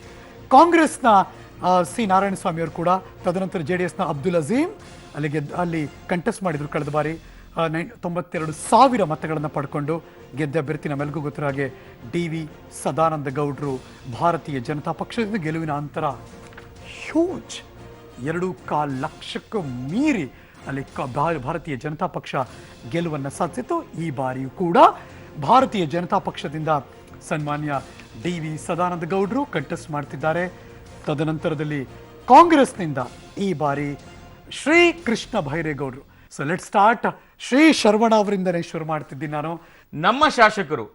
A: ಕಾಂಗ್ರೆಸ್ನ C ನಾರಾಯಣಸ್ವಾಮಿ ಅವರು ಕೂಡ, ತದನಂತರ JDSನ ಅಬ್ದುಲ್ ಅಜೀಮ್ ಅಲ್ಲಿ ಕಂಟೆಸ್ಟ್ ಮಾಡಿದ್ರು ಕಳೆದ ಬಾರಿ 92,000 ಮತಗಳನ್ನು ಪಡ್ಕೊಂಡು ಗೆದ್ದ ಅಭ್ಯರ್ಥಿ. ನಮ್ಮೆಲ್ಲರಿಗೂ ಗೊತ್ತಿರೋ ಹಾಗೆ DV ಸದಾನಂದ ಗೌಡರು ಭಾರತೀಯ ಜನತಾ ಪಕ್ಷದಿಂದ ಗೆಲುವಿನ ಅಂತರ ಹ್ಯೂಜ್ 2.25 ಲಕ್ಷಕ್ಕೂ ಮೀರಿ ಅಲ್ಲಿ ಭಾರತೀಯ ಜನತಾ ಪಕ್ಷ ಗೆಲುವನ್ನು ಸಾಧಿಸಿತು. ಈ ಬಾರಿಯೂ ಕೂಡ ಭಾರತೀಯ ಜನತಾ ಪಕ್ಷದಿಂದ ಸನ್ಮಾನ್ಯ DV ಸದಾನಂದ ಗೌಡರು ಕಂಟೆಸ್ಟ್ ಮಾಡ್ತಿದ್ದಾರೆ. ತದನಂತರದಲ್ಲಿ ಕಾಂಗ್ರೆಸ್ನಿಂದ ಈ ಬಾರಿ ಶ್ರೀ ಕೃಷ್ಣ ಬೈರೇಗೌಡರು. So let start. Shri Sharavana ಅವರಿಂದನೇ ಶುರು ಮಾಡ್ತಿದ್ದೀನಿ ನಾನು.
E: ನಮ್ಮ ಶಾಸಕರು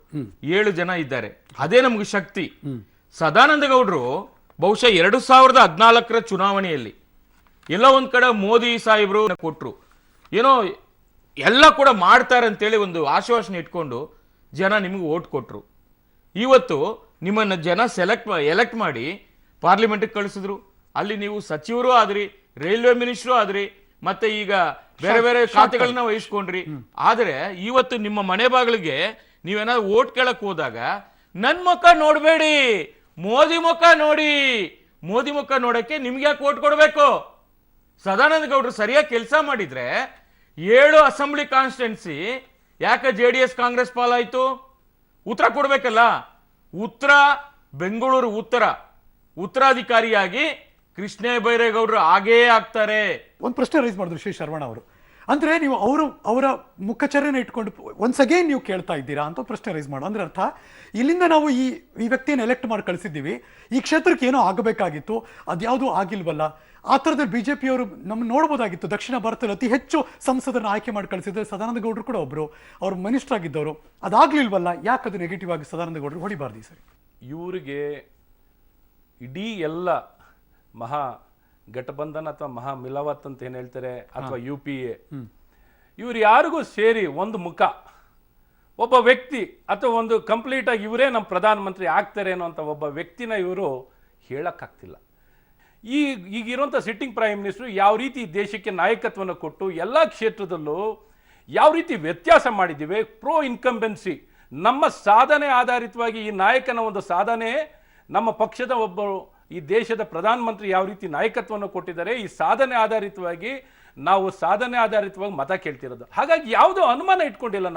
E: 7 ಜನ ಇದ್ದಾರೆ, ಅದೇ ನಮಗೆ ಶಕ್ತಿ. ಸದಾನಂದ ಗೌಡರು ಬಹುಶಃ 2014 ಚುನಾವಣೆಯಲ್ಲಿ ಎಲ್ಲ ಒಂದ್ ಕಡೆ ಮೋದಿ ಸಾಹೇಬರು ಕೊಟ್ರು, ಏನೋ ಎಲ್ಲ ಕೂಡ ಮಾಡ್ತಾರೆ ಅಂತೇಳಿ ಒಂದು ಆಶ್ವಾಸನೆ ಇಟ್ಕೊಂಡು ಜನ ನಿಮಗೆ ಓಟ್ ಕೊಟ್ರು. ಇವತ್ತು ನಿಮ್ಮನ್ನ ಜನ ಎಲೆಕ್ಟ್ ಮಾಡಿ ಪಾರ್ಲಿಮೆಂಟ್ಗೆ ಕಳಿಸಿದ್ರು. ಅಲ್ಲಿ ನೀವು ಸಚಿವರು ಆದ್ರಿ, ರೈಲ್ವೆ ಮಿನಿಸ್ಟ್ರು ಆದ್ರಿ, ಮತ್ತೆ ಈಗ ಬೇರೆ ಬೇರೆ ಖಾತೆಗಳನ್ನ ವಹಿಸ್ಕೊಂಡ್ರಿ. ಆದ್ರೆ ಇವತ್ತು ನಿಮ್ಮ ಮನೆ ಬಾಗಿಲಿಗೆ ನೀವೇನಾದ್ರು ಓಟ್ ಕೇಳಕ್ ಹೋದಾಗ ನನ್ ಮುಖ ನೋಡ್ಬೇಡಿ, ಮೋದಿ ಮುಖ ನೋಡಿ. ಮೋದಿ ಮುಖ ನೋಡಕ್ಕೆ ನಿಮ್ಗೆ ಯಾಕೆ ಓಟ್ ಕೊಡ್ಬೇಕು? ಸದಾನಂದ ಗೌಡರು ಸರಿಯಾಗಿ ಕೆಲಸ ಮಾಡಿದ್ರೆ 7 ಅಸೆಂಬ್ಲಿ ಕಾನ್ಸ್ಟಿಟ್ಯೂನ್ಸಿ ಯಾಕೆ JDS ಕಾಂಗ್ರೆಸ್ ಪಾಲಾಯ್ತು? ಉತ್ತರ ಕೊಡ್ಬೇಕಲ್ಲ. ಉತ್ತರ ಬೆಂಗಳೂರು ಉತ್ತರಾಧಿಕಾರಿಯಾಗಿ ಕೃಷ್ಣ ಬೈರೇಗೌಡರು ಆಗೇ ಆಗ್ತಾರೆ.
A: ಒಂದು ಪ್ರಶ್ನೆ ರೈಸ್ ಮಾಡಿದ್ರು ಶ್ರೀ ಶರವಣ ಅವರು. ಅಂದ್ರೆ ನೀವು ಅವರ ಮುಖಚರ್ಯನ ಇಟ್ಕೊಂಡು ಒನ್ಸ್ ಅಗೇನ್ ನೀವು ಕೇಳ್ತಾ ಇದ್ದೀರಾ ಅಂತ ಪ್ರಶ್ನೆ ರೈಸ್ ಮಾಡೋ ಅಂದ್ರೆ ಅರ್ಥ, ಇಲ್ಲಿಂದ ನಾವು ಈ ವ್ಯಕ್ತಿಯನ್ನು ಎಲೆಕ್ಟ್ ಮಾಡಿ ಕಳಿಸಿದ್ದೀವಿ, ಈ ಕ್ಷೇತ್ರಕ್ಕೆ ಏನೋ ಆಗಬೇಕಾಗಿತ್ತು, ಅದ್ಯಾವುದೂ ಆಗಿಲ್ವಲ್ಲ. ಆ ಥರದಲ್ಲಿ BJPಯವರು ನಮ್ಮ ನೋಡ್ಬೋದಾಗಿತ್ತು. ದಕ್ಷಿಣ ಭಾರತದಲ್ಲಿ ಅತಿ ಹೆಚ್ಚು ಸಂಸದರನ್ನ ಆಯ್ಕೆ ಮಾಡಿ ಕಳಿಸಿದ್ರೆ ಸದಾನಂದ ಗೌಡರು ಕೂಡ ಒಬ್ರು, ಅವ್ರು ಮಿನಿಸ್ಟರ್ ಆಗಿದ್ದವರು. ಅದಾಗ್ಲಿಲ್ವಲ್ಲ, ಯಾಕದು ನೆಗೆಟಿವ್ ಆಗಿ ಸದಾನಂದ ಗೌಡರು ಹೊಡಿಬಾರ್ದು ಸರಿ?
C: ಇವರಿಗೆ ಇಡೀ ಎಲ್ಲ ಮಹಾ ಗಠಬಂಧನ್ ಅಥವಾ ಮಹಾ ಮಿಲಾವತ್ ಅಂತ ಏನ್ ಹೇಳ್ತಾರೆ, ಅಥವಾ UPA, ಇವ್ರು ಯಾರಿಗೂ ಸೇರಿ ಒಂದು ಮುಖ, ಒಬ್ಬ ವ್ಯಕ್ತಿ ಅಥವಾ ಒಂದು ಕಂಪ್ಲೀಟ್ ಆಗಿ ಇವರೇ ನಮ್ಮ ಪ್ರಧಾನಮಂತ್ರಿ ಆಗ್ತಾರೆ ಅನ್ನೋಂಥ ಒಬ್ಬ ವ್ಯಕ್ತಿನ ಇವರು ಹೇಳಕ್ಕಾಗ್ತಿಲ್ಲ. ಈಗಿರುವಂಥ ಸಿಟ್ಟಿಂಗ್ ಪ್ರೈಮ್ ಮಿನಿಸ್ಟರ್ ಯಾವ ರೀತಿ ದೇಶಕ್ಕೆ ನಾಯಕತ್ವವನ್ನು ಕೊಟ್ಟು ಎಲ್ಲ ಕ್ಷೇತ್ರದಲ್ಲೂ ಯಾವ ರೀತಿ ವ್ಯತ್ಯಾಸ ಮಾಡಿದ್ದೀವಿ. ಪ್ರೋ ಇನ್ಕಂಬೆನ್ಸಿ, ನಮ್ಮ ಸಾಧನೆ ಆಧಾರಿತವಾಗಿ ಈ ನಾಯಕನ ಒಂದು ಸಾಧನೆ, ನಮ್ಮ ಪಕ್ಷದ ಒಬ್ಬರು ಈ ದೇಶದ ಪ್ರಧಾನಮಂತ್ರಿ ಯಾವ ರೀತಿ ನಾಯಕತ್ವವನ್ನು ಕೊಟ್ಟಿದ್ದಾರೆ, ಈ ಸಾಧನೆ ಆಧಾರಿತವಾಗಿ ನಾವು ಮತ ಕೇಳ್ತಿರೋದು. ಹಾಗಾಗಿ ಯಾವುದೋ ಅನುಮಾನ ಇಟ್ಕೊಂಡಿಲ್ಲ.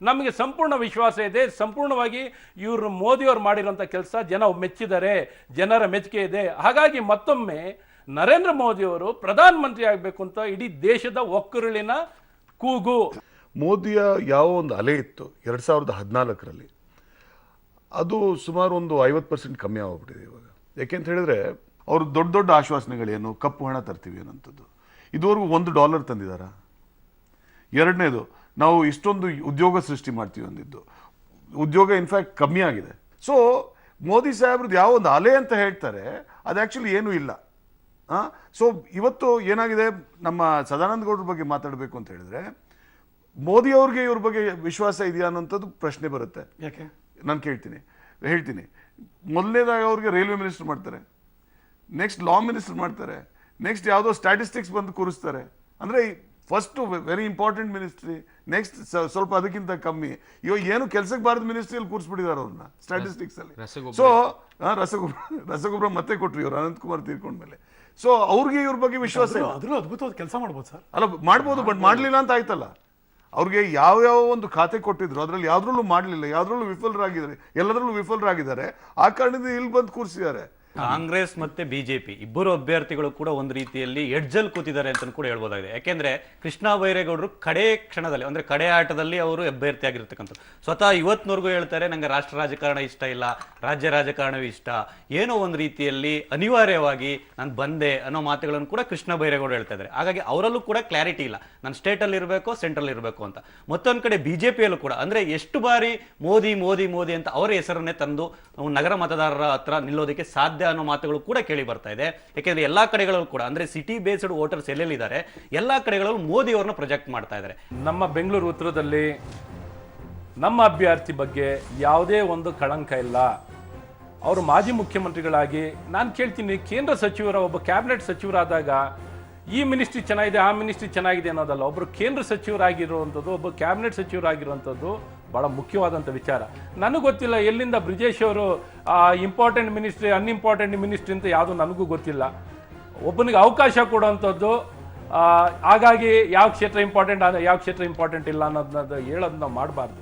C: ನಮಗೆ ಸಂಪೂರ್ಣ ವಿಶ್ವಾಸ ಇದೆ. ಸಂಪೂರ್ಣವಾಗಿ ಇವರು ಮೋದಿಯವರು ಮಾಡಿರೋಂಥ ಕೆಲಸ ಜನ ಮೆಚ್ಚಿದ್ದಾರೆ, ಜನರ ಮೆಚ್ಚುಗೆ ಇದೆ. ಹಾಗಾಗಿ ಮತ್ತೊಮ್ಮೆ ನರೇಂದ್ರ ಮೋದಿಯವರು ಪ್ರಧಾನಮಂತ್ರಿ ಆಗಬೇಕು ಅಂತ ಇಡೀ ದೇಶದ ಒಕ್ಕರುಳಿನ ಕೂಗು.
D: ಮೋದಿಯ ಯಾವ ಒಂದು ಅಲೆ ಇತ್ತು 2014ರಲ್ಲಿ, ಅದು ಸುಮಾರು ಒಂದು 50% ಕಮ್ಮಿ ಆಗೋಗ್ಬಿಟ್ಟಿದೆ ಇವಾಗ. ಯಾಕೆಂತ ಹೇಳಿದ್ರೆ ಅವರು ದೊಡ್ಡ ದೊಡ್ಡ ಆಶ್ವಾಸನೆಗಳೇನು, ಕಪ್ಪು ಹಣ ತರ್ತೀವಿ ಅನ್ನೋಂಥದ್ದು. ಇದುವರೆಗೂ $1 ತಂದಿದ್ದಾರಾ? ಎರಡನೇದು, ನಾವು ಇಷ್ಟೊಂದು ಉದ್ಯೋಗ ಸೃಷ್ಟಿ ಮಾಡ್ತೀವಿ ಅಂದಿದ್ದು, ಉದ್ಯೋಗ ಇನ್ಫ್ಯಾಕ್ಟ್ ಕಮ್ಮಿ ಆಗಿದೆ. ಸೊ ಮೋದಿ ಸಾಹೇಬ್ರದ್ದು ಯಾವ ಒಂದು ಅಲೆ ಅಂತ ಹೇಳ್ತಾರೆ, ಅದು ಆ್ಯಕ್ಚುಲಿ ಏನೂ ಇಲ್ಲ. ಸೊ ಇವತ್ತು ಏನಾಗಿದೆ, ನಮ್ಮ ಸದಾನಂದ ಗೌಡ್ರ ಬಗ್ಗೆ ಮಾತಾಡಬೇಕು ಅಂತ ಹೇಳಿದ್ರೆ, ಮೋದಿ ಅವ್ರಿಗೆ ಇವ್ರ ಬಗ್ಗೆ ವಿಶ್ವಾಸ ಇದೆಯಾ ಅನ್ನೋಂಥದ್ದು ಪ್ರಶ್ನೆ ಬರುತ್ತೆ.
A: ಯಾಕೆ
D: ನಾನು ಹೇಳ್ತೀನಿ. ಮೊದಲನೇದಾಗಿ ಅವ್ರಿಗೆ ರೈಲ್ವೆ ಮಿನಿಸ್ಟರ್ ಮಾಡ್ತಾರೆ, ನೆಕ್ಸ್ಟ್ ಲಾ ಮಿನಿಸ್ಟರ್ ಮಾಡ್ತಾರೆ, ನೆಕ್ಸ್ಟ್ ಯಾವುದೋ ಸ್ಟ್ಯಾಟಿಸ್ಟಿಕ್ಸ್ ಬಂದು ಕೂರಿಸ್ತಾರೆ. ಅಂದರೆ first very important ministry, next ಸ್ವಲ್ಪ ಅದಕ್ಕಿಂತ ಕಮ್ಮಿ. ಇವಾಗ ಏನು ಕೆಲಸಕ್ಕೆ ಬಾರದ ಮಿನಿಸ್ಟ್ರಿಯಲ್ಲಿ ಕೂರಿಸ್ಬಿಟ್ಟಿದ್ದಾರೆ ಅವ್ರನ್ನ ಸ್ಟ್ಯಾಟಿಸ್ಟಿಕ್ಸ್ ಅಲ್ಲಿ. ಸೊ ರಸಗೊಬ್ಬರ ಮತ್ತೆ ಕೊಟ್ರಿ ಇವ್ರು ಅನಂತಕುಮಾರ್ ತೀರ್ಕೊಂಡ್ಮೇಲೆ. ಸೊ ಅವ್ರಿಗೆ ಇವ್ರ ಬಗ್ಗೆ ವಿಶ್ವಾಸ ಇಲ್ಲ.
A: ಅದ್ರೂ ಅದ್ಭುತವಾದ ಕೆಲಸ ಮಾಡ್ಬೋದು ಸರ್.
D: ಅಲ್ಲ, ಮಾಡ್ಬೋದು, ಬಟ್ ಮಾಡ್ಲಿಲ್ಲ ಅಂತ ಆಯ್ತಲ್ಲ. ಅವ್ರಿಗೆ ಯಾವ ಒಂದು ಖಾತೆ ಕೊಟ್ಟಿದ್ರು ಅದ್ರಲ್ಲಿ ಯಾವ್ದ್ರಲ್ಲೂ ಮಾಡ್ಲಿಲ್ಲ, ಯಾವ್ದ್ರಲ್ಲೂ ವಿಫಲರಾಗಿದ್ದಾರೆ, ಎಲ್ಲದರಲ್ಲೂ ವಿಫಲರಾಗಿದ್ದಾರೆ. ಆ ಕಾರಣದಿಂದ ಇಲ್ಲಿ ಬಂದು ಕೂರಿಸಿದ್ದಾರೆ.
B: ಕಾಂಗ್ರೆಸ್ ಮತ್ತೆ ಬಿಜೆಪಿ ಇಬ್ಬರು ಅಭ್ಯರ್ಥಿಗಳು ಕೂಡ ಒಂದು ರೀತಿಯಲ್ಲಿ ಎಡ್ಜಲ್ ಕೂತಿದ್ದಾರೆ ಅಂತ ಕೂಡ ಹೇಳ್ಬೋದಾಗಿದೆ. ಯಾಕೆಂದ್ರೆ ಕೃಷ್ಣ ಬೈರೇಗೌಡರು ಕಡೆ ಕ್ಷಣದಲ್ಲಿ, ಅಂದ್ರೆ ಕಡೆ ಆಟದಲ್ಲಿ ಅವರು ಅಭ್ಯರ್ಥಿ ಆಗಿರ್ತಕ್ಕಂಥ, ಸ್ವತಃ ಇವತ್ತಿನವರೆಗೂ ಹೇಳ್ತಾರೆ ನಂಗೆ ರಾಷ್ಟ್ರ ರಾಜಕಾರಣ ಇಷ್ಟ ಇಲ್ಲ, ರಾಜ್ಯ ರಾಜಕಾರಣವೇ ಇಷ್ಟ, ಏನೋ ಒಂದು ರೀತಿಯಲ್ಲಿ ಅನಿವಾರ್ಯವಾಗಿ ನಾನು ಬಂದೆ ಅನ್ನೋ ಮಾತುಗಳನ್ನು ಕೂಡ ಕೃಷ್ಣ ಬೈರೇಗೌಡರು ಹೇಳ್ತಾ ಇದ್ದಾರೆ. ಹಾಗಾಗಿ ಅವರಲ್ಲೂ ಕೂಡ ಕ್ಲಾರಿಟಿ ಇಲ್ಲ, ನಾನು ಸ್ಟೇಟ್ ಅಲ್ಲಿ ಇರಬೇಕು ಸೆಂಟ್ರಲ್ ಇರಬೇಕು ಅಂತ. ಮತ್ತೊಂದು ಕಡೆ ಬಿಜೆಪಿಯಲ್ಲೂ ಕೂಡ ಅಂದ್ರೆ ಎಷ್ಟು ಬಾರಿ ಮೋದಿ ಮೋದಿ ಮೋದಿ ಅಂತ ಅವರ ಹೆಸರನ್ನೇ ತಂದು ನಗರ ಮತದಾರರ ಹತ್ರ ನಿಲ್ಲೋದಕ್ಕೆ ಸಾಧ್ಯ ಅನ್ನೋ ಮಾತುಗಳು ಕೂಡ ಕೇಳಿ ಬರ್ತಾ ಇದೆ. ಯಾಕೆಂದ್ರೆ ಎಲ್ಲಾ ಕಡೆಗಳಲ್ಲೂ ಕೂಡ ಅಂದ್ರೆ ಸಿಟಿ ಬೇಸ್ಡ್ ವೋಟರ್ಸ್ ಎಲ್ಲೆಲ್ಲಿದ್ದಾರೆ ಎಲ್ಲಾ ಕಡೆಗಳಲ್ಲೂ ಮೋದಿ ಅವರನ್ನ ಪ್ರೊಜೆಕ್ಟ್ ಮಾಡ್ತಾ ಇದ್ದಾರೆ.
C: ನಮ್ಮ ಬೆಂಗಳೂರು ಉತ್ತರದಲ್ಲಿ ನಮ್ಮ ಅಭ್ಯರ್ಥಿ ಬಗ್ಗೆ ಯಾವುದೇ ಒಂದು ಕಳಂಕ ಇಲ್ಲ. ಅವರು ಮಾಜಿ ಮುಖ್ಯಮಂತ್ರಿಗಳಾಗಿ ನಾನು ಕೇಳ್ತೀನಿ, ಕೇಂದ್ರ ಸಚಿವರ ಒಬ್ಬ ಕ್ಯಾಬಿನೆಟ್ ಸಚಿವರಾದಾಗ ಈ ಮಿನಿಸ್ಟ್ರಿ ಚೆನ್ನಾಗಿದೆ ಆ ಮಿನಿಸ್ಟ್ರಿ ಚೆನ್ನಾಗಿದೆ ಅನ್ನೋದಲ್ಲ, ಒಬ್ಬರು ಕೇಂದ್ರ ಸಚಿವರಾಗಿರುವಂಥದ್ದು, ಒಬ್ಬ ಕ್ಯಾಬಿನೆಟ್ ಸಚಿವರಾಗಿರುವಂಥದ್ದು ಬಹಳ ಮುಖ್ಯವಾದಂಥ ವಿಚಾರ. ನನಗೆ ಗೊತ್ತಿಲ್ಲ ಎಲ್ಲಿಂದ ಬ್ರಿಜೇಶ್ ಅವರು ಇಂಪಾರ್ಟೆಂಟ್ ಮಿನಿಸ್ಟ್ರಿ ಅನ್ಇಂಪಾರ್ಟೆಂಟ್ ಮಿನಿಸ್ಟ್ರಿ ಅಂತ ಯಾವುದು ನನಗೂ ಗೊತ್ತಿಲ್ಲ. ಒಬ್ಬನಿಗೆ ಅವಕಾಶ ಕೊಡುವಂಥದ್ದು, ಹಾಗಾಗಿ ಯಾವ ಕ್ಷೇತ್ರ ಇಂಪಾರ್ಟೆಂಟ್ ಇಲ್ಲ ಅನ್ನೋದನ್ನ ಹೇಳೋದನ್ನ ಮಾಡಬಾರ್ದು.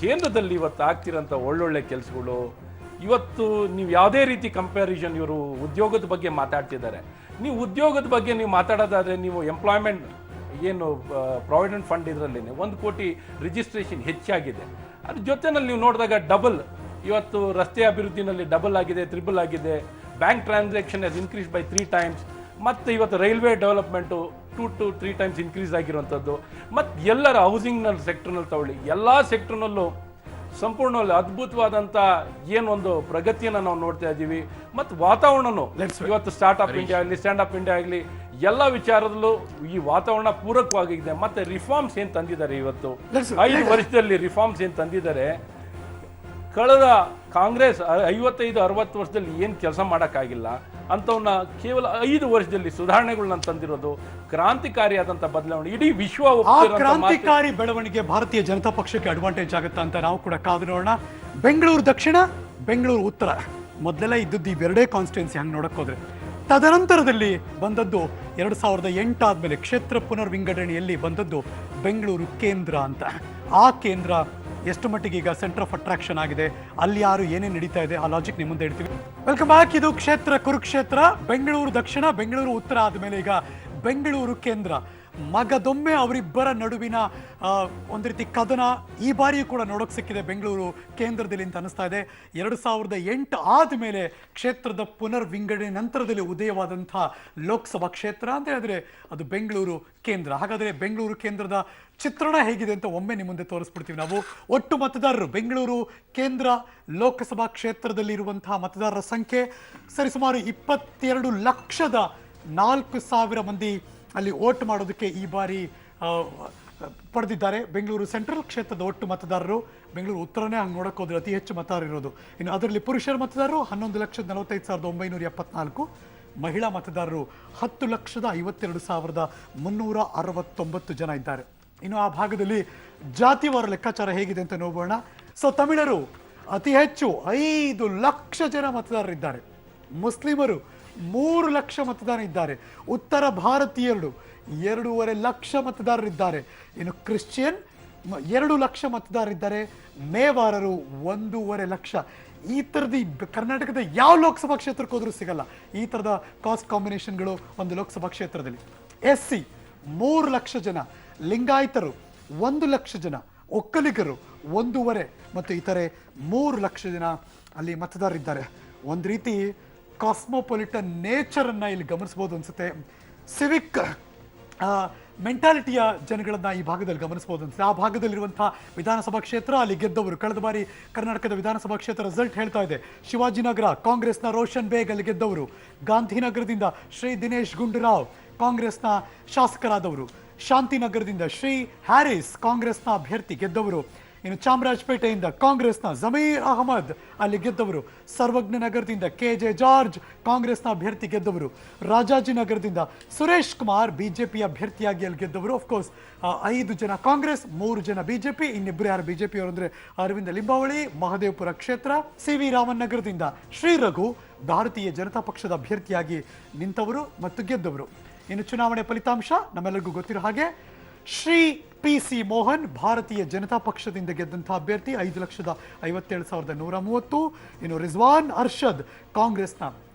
C: ಕೇಂದ್ರದಲ್ಲಿ ಇವತ್ತು ಆಗ್ತಿರೋಂಥ ಒಳ್ಳೊಳ್ಳೆ ಕೆಲಸಗಳು, ಇವತ್ತು ನೀವು ಯಾವುದೇ ರೀತಿ ಕಂಪ್ಯಾರಿಸನ್, ಇವರು ಉದ್ಯೋಗದ ಬಗ್ಗೆ ಮಾತಾಡ್ತಿದ್ದಾರೆ. ನೀವು ಉದ್ಯೋಗದ ಬಗ್ಗೆ ನೀವು ಮಾತಾಡೋದಾದರೆ ನೀವು ಎಂಪ್ಲಾಯ್ಮೆಂಟ್ ಏನು ಪ್ರಾವಿಡೆಂಟ್ ಫಂಡ್ ಇದರಲ್ಲಿ 1 ಕೋಟಿ ರಿಜಿಸ್ಟ್ರೇಷನ್ ಹೆಚ್ಚಾಗಿದೆ. ಅದ್ರ ಜೊತೆನಲ್ಲಿ ನೀವು ನೋಡಿದಾಗ ಡಬಲ್, ಇವತ್ತು ರಸ್ತೆ ಅಭಿವೃದ್ಧಿನಲ್ಲಿ ಡಬಲ್ ಆಗಿದೆ, ತ್ರಿಬಲ್ ಆಗಿದೆ. Bank transaction has increase by 3 times. ಮತ್ತು ಇವತ್ತು railway development 2 to 3 times increase ಆಗಿರುವಂಥದ್ದು. ಮತ್ತು ಎಲ್ಲರ ಹೌಸಿಂಗ್ನಲ್ಲಿ ಸೆಕ್ಟರ್ನಲ್ಲಿ ತಗೊಳ್ಳಿ, ಎಲ್ಲ ಸೆಕ್ಟರ್ನಲ್ಲೂ ಸಂಪೂರ್ಣವಾಗಿ ಅದ್ಭುತವಾದಂಥ ಏನೊಂದು ಪ್ರಗತಿಯನ್ನು ನಾವು ನೋಡ್ತಾ ಇದ್ದೀವಿ. ಮತ್ತು ವಾತಾವರಣನೂ ಇವತ್ತು ಸ್ಟಾರ್ಟ್ಅಪ್ ಇಂಡಿಯಾ ಆಗಲಿ, ಸ್ಟ್ಯಾಂಡ್ ಅಪ್ ಇಂಡಿಯಾ ಆಗಲಿ, ಎಲ್ಲ ವಿಚಾರದಲ್ಲೂ ಈ ವಾತಾವರಣ ಪೂರಕವಾಗಿದೆ. ಮತ್ತೆ ರಿಫಾರ್ಮ್ಸ್ ಏನು ತಂದಿದ್ದಾರೆ, ಇವತ್ತು 5 ವರ್ಷದಲ್ಲಿ ರಿಫಾರ್ಮ್ಸ್ ಏನು ತಂದಿದ್ದಾರೆ, ಕಳೆದ ಕಾಂಗ್ರೆಸ್ 55-60 ವರ್ಷದಲ್ಲಿ ಏನು ಕೆಲಸ ಮಾಡೋಕ್ಕಾಗಿಲ್ಲ ಅಂಥವನ್ನ ಕೇವಲ 5 ವರ್ಷದಲ್ಲಿ ಸುಧಾರಣೆಗಳನ್ನ ತಂದಿರೋದು ಕ್ರಾಂತಿಕಾರಿಯಾದಂಥ ಬದಲಾವಣೆ. ಇಡೀ ವಿಶ್ವ
A: ಕ್ರಾಂತಿಕಾರಿ ಬೆಳವಣಿಗೆ ಭಾರತೀಯ ಜನತಾ ಪಕ್ಷಕ್ಕೆ ಅಡ್ವಾಂಟೇಜ್ ಆಗುತ್ತಾ ಅಂತ ನಾವು ಕೂಡ ಕಾದು ನೋಡೋಣ. ಬೆಂಗಳೂರು ದಕ್ಷಿಣ, ಬೆಂಗಳೂರು ಉತ್ತರ ಮೊದಲೆಲ್ಲ ಇದ್ದದ್ದು ಇವೆರಡೇ ಕಾನ್ಸ್ಟಿಟ್ಯೂನ್ಸಿ. ಹಂಗೆ ನೋಡಕ್ ಹೋದ್ರೆ ತದನಂತರದಲ್ಲಿ ಬಂದದ್ದು 2008 ಆದ್ಮೇಲೆ ಕ್ಷೇತ್ರ ಪುನರ್ ವಿಂಗಡಣೆಯಲ್ಲಿ ಬಂದದ್ದು ಬೆಂಗಳೂರು ಕೇಂದ್ರ ಅಂತ. ಆ ಕೇಂದ್ರ ಎಷ್ಟು ಮಟ್ಟಿಗೆ ಈಗ ಸೆಂಟರ್ ಆಫ್ ಅಟ್ರಾಕ್ಷನ್ ಆಗಿದೆ, ಅಲ್ಲಿ ಯಾರು ಏನೇನು ನಡೀತಾ ಇದೆ, ಆ ಲಾಜಿಕ್ ನಿಮ್ಮ ಮುಂದೆ ಇಡ್ತೀವಿ. Welcome back. ಇದು ಕ್ಷೇತ್ರ ಕುರುಕ್ಷೇತ್ರ. ಬೆಂಗಳೂರು ದಕ್ಷಿಣ, ಬೆಂಗಳೂರು ಉತ್ತರ ಆದಮೇಲೆ ಈಗ ಬೆಂಗಳೂರು ಕೇಂದ್ರ. ಮಗದೊಮ್ಮೆ ಅವರಿಬ್ಬರ ನಡುವಿನ ಒಂದು ರೀತಿ ಕದನ ಈ ಬಾರಿಯೂ ಕೂಡ ನೋಡೋಕೆ ಸಿಕ್ಕಿದೆ ಬೆಂಗಳೂರು ಕೇಂದ್ರದಲ್ಲಿ ಅಂತ ಅನಿಸ್ತಾ ಇದೆ. 2008 ಆದಮೇಲೆ ಕ್ಷೇತ್ರದ ಪುನರ್ ವಿಂಗಡಣೆ ನಂತರದಲ್ಲಿ ಉದಯವಾದಂಥ ಲೋಕಸಭಾ ಕ್ಷೇತ್ರ ಅಂತ ಹೇಳಿದ್ರೆ ಅದು ಬೆಂಗಳೂರು ಕೇಂದ್ರ. ಹಾಗಾದರೆ ಬೆಂಗಳೂರು ಕೇಂದ್ರದ ಚಿತ್ರಣ ಹೇಗಿದೆ ಅಂತ ಒಮ್ಮೆ ನಿಮ್ಮ ಮುಂದೆ ತೋರಿಸ್ಬಿಡ್ತೀವಿ ನಾವು. ಒಟ್ಟು ಮತದಾರರು ಬೆಂಗಳೂರು ಕೇಂದ್ರ ಲೋಕಸಭಾ ಕ್ಷೇತ್ರದಲ್ಲಿರುವಂತಹ ಮತದಾರರ ಸಂಖ್ಯೆ ಸರಿಸುಮಾರು 22,04,000 ಮಂದಿ ಅಲ್ಲಿ ವೋಟ್ ಮಾಡೋದಕ್ಕೆ ಈ ಬಾರಿ ಪಡೆದಿದ್ದಾರೆ. ಬೆಂಗಳೂರು ಸೆಂಟ್ರಲ್ ಕ್ಷೇತ್ರದ ಒಟ್ಟು ಮತದಾರರು, ಬೆಂಗಳೂರು ಉತ್ತರನೇ ಹಂಗೆ ನೋಡಕ್ಕೆ ಹೋದ್ರೆ ಅತಿ ಹೆಚ್ಚು ಮತದಾರರು ಇರೋದು. ಇನ್ನು ಅದರಲ್ಲಿ ಪುರುಷರ ಮತದಾರರು 11,45,974, ಮಹಿಳಾ ಮತದಾರರು 10,52,369 ಜನ ಇದ್ದಾರೆ. ಇನ್ನು ಆ ಭಾಗದಲ್ಲಿ ಜಾತಿವಾರ ಲೆಕ್ಕಾಚಾರ ಹೇಗಿದೆ ಅಂತ ನೋಡೋಣ. ಸೊ ತಮಿಳರು ಅತಿ ಹೆಚ್ಚು 5 ಲಕ್ಷ ಜನ ಮತದಾರರಿದ್ದಾರೆ. ಮುಸ್ಲಿಮರು 3 ಲಕ್ಷ ಮತದಾರ ಇದ್ದಾರೆ. ಉತ್ತರ ಭಾರತೀಯರು 2.5 ಲಕ್ಷ ಮತದಾರರಿದ್ದಾರೆ. ಇನ್ನು ಕ್ರಿಶ್ಚಿಯನ್ 2 ಲಕ್ಷ ಮತದಾರರಿದ್ದಾರೆ. ಮೇವಾರರು 1.5 ಲಕ್ಷ. ಈ ಥರದ ಕರ್ನಾಟಕದ ಯಾವ ಲೋಕಸಭಾ ಕ್ಷೇತ್ರಕ್ಕೆ ಹೋದ್ರೂ ಸಿಗಲ್ಲ ಈ ಥರದ ಕಾಸ್ಟ್ ಕಾಂಬಿನೇಷನ್ಗಳು ಒಂದು ಲೋಕಸಭಾ ಕ್ಷೇತ್ರದಲ್ಲಿ. SC 3 ಲಕ್ಷ ಜನ, ಲಿಂಗಾಯತರು 1 ಲಕ್ಷ ಜನ, ಒಕ್ಕಲಿಗರು 1.5 ಮತ್ತು ಇತರೆ 3 ಲಕ್ಷ ಜನ ಅಲ್ಲಿ ಮತದಾರರಿದ್ದಾರೆ. ಒಂದು ರೀತಿ ಕಾಸ್ಮೋಪೊಲಿಟನ್ ನೇಚರನ್ನು ಇಲ್ಲಿ ಗಮನಿಸ್ಬೋದು ಅನ್ಸುತ್ತೆ. ಸಿವಿಕ್ ಮೆಂಟಾಲಿಟಿಯ ಜನಗಳನ್ನ ಈ ಭಾಗದಲ್ಲಿ ಗಮನಿಸಬಹುದು ಅನ್ಸುತ್ತೆ. ಆ ಭಾಗದಲ್ಲಿರುವಂತಹ ವಿಧಾನಸಭಾ ಕ್ಷೇತ್ರ ಅಲ್ಲಿ ಗೆದ್ದವರು ಕಳೆದ ಬಾರಿ ಕರ್ನಾಟಕದ ವಿಧಾನಸಭಾ ಕ್ಷೇತ್ರ ರಿಸಲ್ಟ್ ಹೇಳ್ತಾ ಇದೆ. ಶಿವಾಜಿನಗರ ಕಾಂಗ್ರೆಸ್ನ ರೋಷನ್ ಬೇಗ್ ಅಲ್ಲಿ ಗೆದ್ದವರು. ಗಾಂಧಿನಗರದಿಂದ ಶ್ರೀ ದಿನೇಶ್ ಗುಂಡೂರಾವ್ ಕಾಂಗ್ರೆಸ್ನ ಶಾಸಕರಾದವರು. ಶಾಂತಿನಗರದಿಂದ ಶ್ರೀ ಹ್ಯಾರಿಸ್ ಕಾಂಗ್ರೆಸ್ನ ಅಭ್ಯರ್ಥಿ ಗೆದ್ದವರು. ಇನ್ನು ಚಾಮರಾಜಪೇಟೆಯಿಂದ ಕಾಂಗ್ರೆಸ್ನ ಜಮೀರ್ ಅಹಮದ್ ಅಲ್ಲಿ ಗೆದ್ದವರು. ಸರ್ವಜ್ಞ ನಗರದಿಂದ KJ ಜಾರ್ಜ್ ಕಾಂಗ್ರೆಸ್ನ ಅಭ್ಯರ್ಥಿ ಗೆದ್ದವರು. ರಾಜಾಜಿನಗರದಿಂದ ಸುರೇಶ್ ಕುಮಾರ್ ಬಿಜೆಪಿ ಅಭ್ಯರ್ಥಿಯಾಗಿ ಅಲ್ಲಿ ಗೆದ್ದವರು. ಅಫ್ಕೋರ್ಸ್ 5 ಜನ ಕಾಂಗ್ರೆಸ್, 3 ಜನ ಬಿಜೆಪಿ, ಇನ್ನಿಬ್ಬರು ಯಾರು ಬಿಜೆಪಿ ಅವರು ಅಂದ್ರೆ ಅರವಿಂದ ಲಿಂಬಾವಳಿ, ಮಹದೇವಪುರ ಕ್ಷೇತ್ರ. CV ರಾಮನ್ ನಗರದಿಂದ ಶ್ರೀ ರಘು ಭಾರತೀಯ ಜನತಾ ಪಕ್ಷದ ಅಭ್ಯರ್ಥಿಯಾಗಿ ನಿಂತವರು ಮತ್ತು ಗೆದ್ದವರು. ಇನ್ನು ಚುನಾವಣೆ ಫಲಿತಾಂಶ ನಮ್ಮೆಲ್ಲರಿಗೂ ಗೊತ್ತಿರೋ ಹಾಗೆ ಶ್ರೀ PC ಮೋಹನ್ ಭಾರತೀಯ ಜನತಾ ಪಕ್ಷದಿಂದ ಗೆದ್ದಂತಹ ಅಭ್ಯರ್ಥಿ 5,57,130. ಇನ್ನು ರಿಜ್ವಾನ್ ಅರ್ಷದ್ ಕಾಂಗ್ರೆಸ್ನ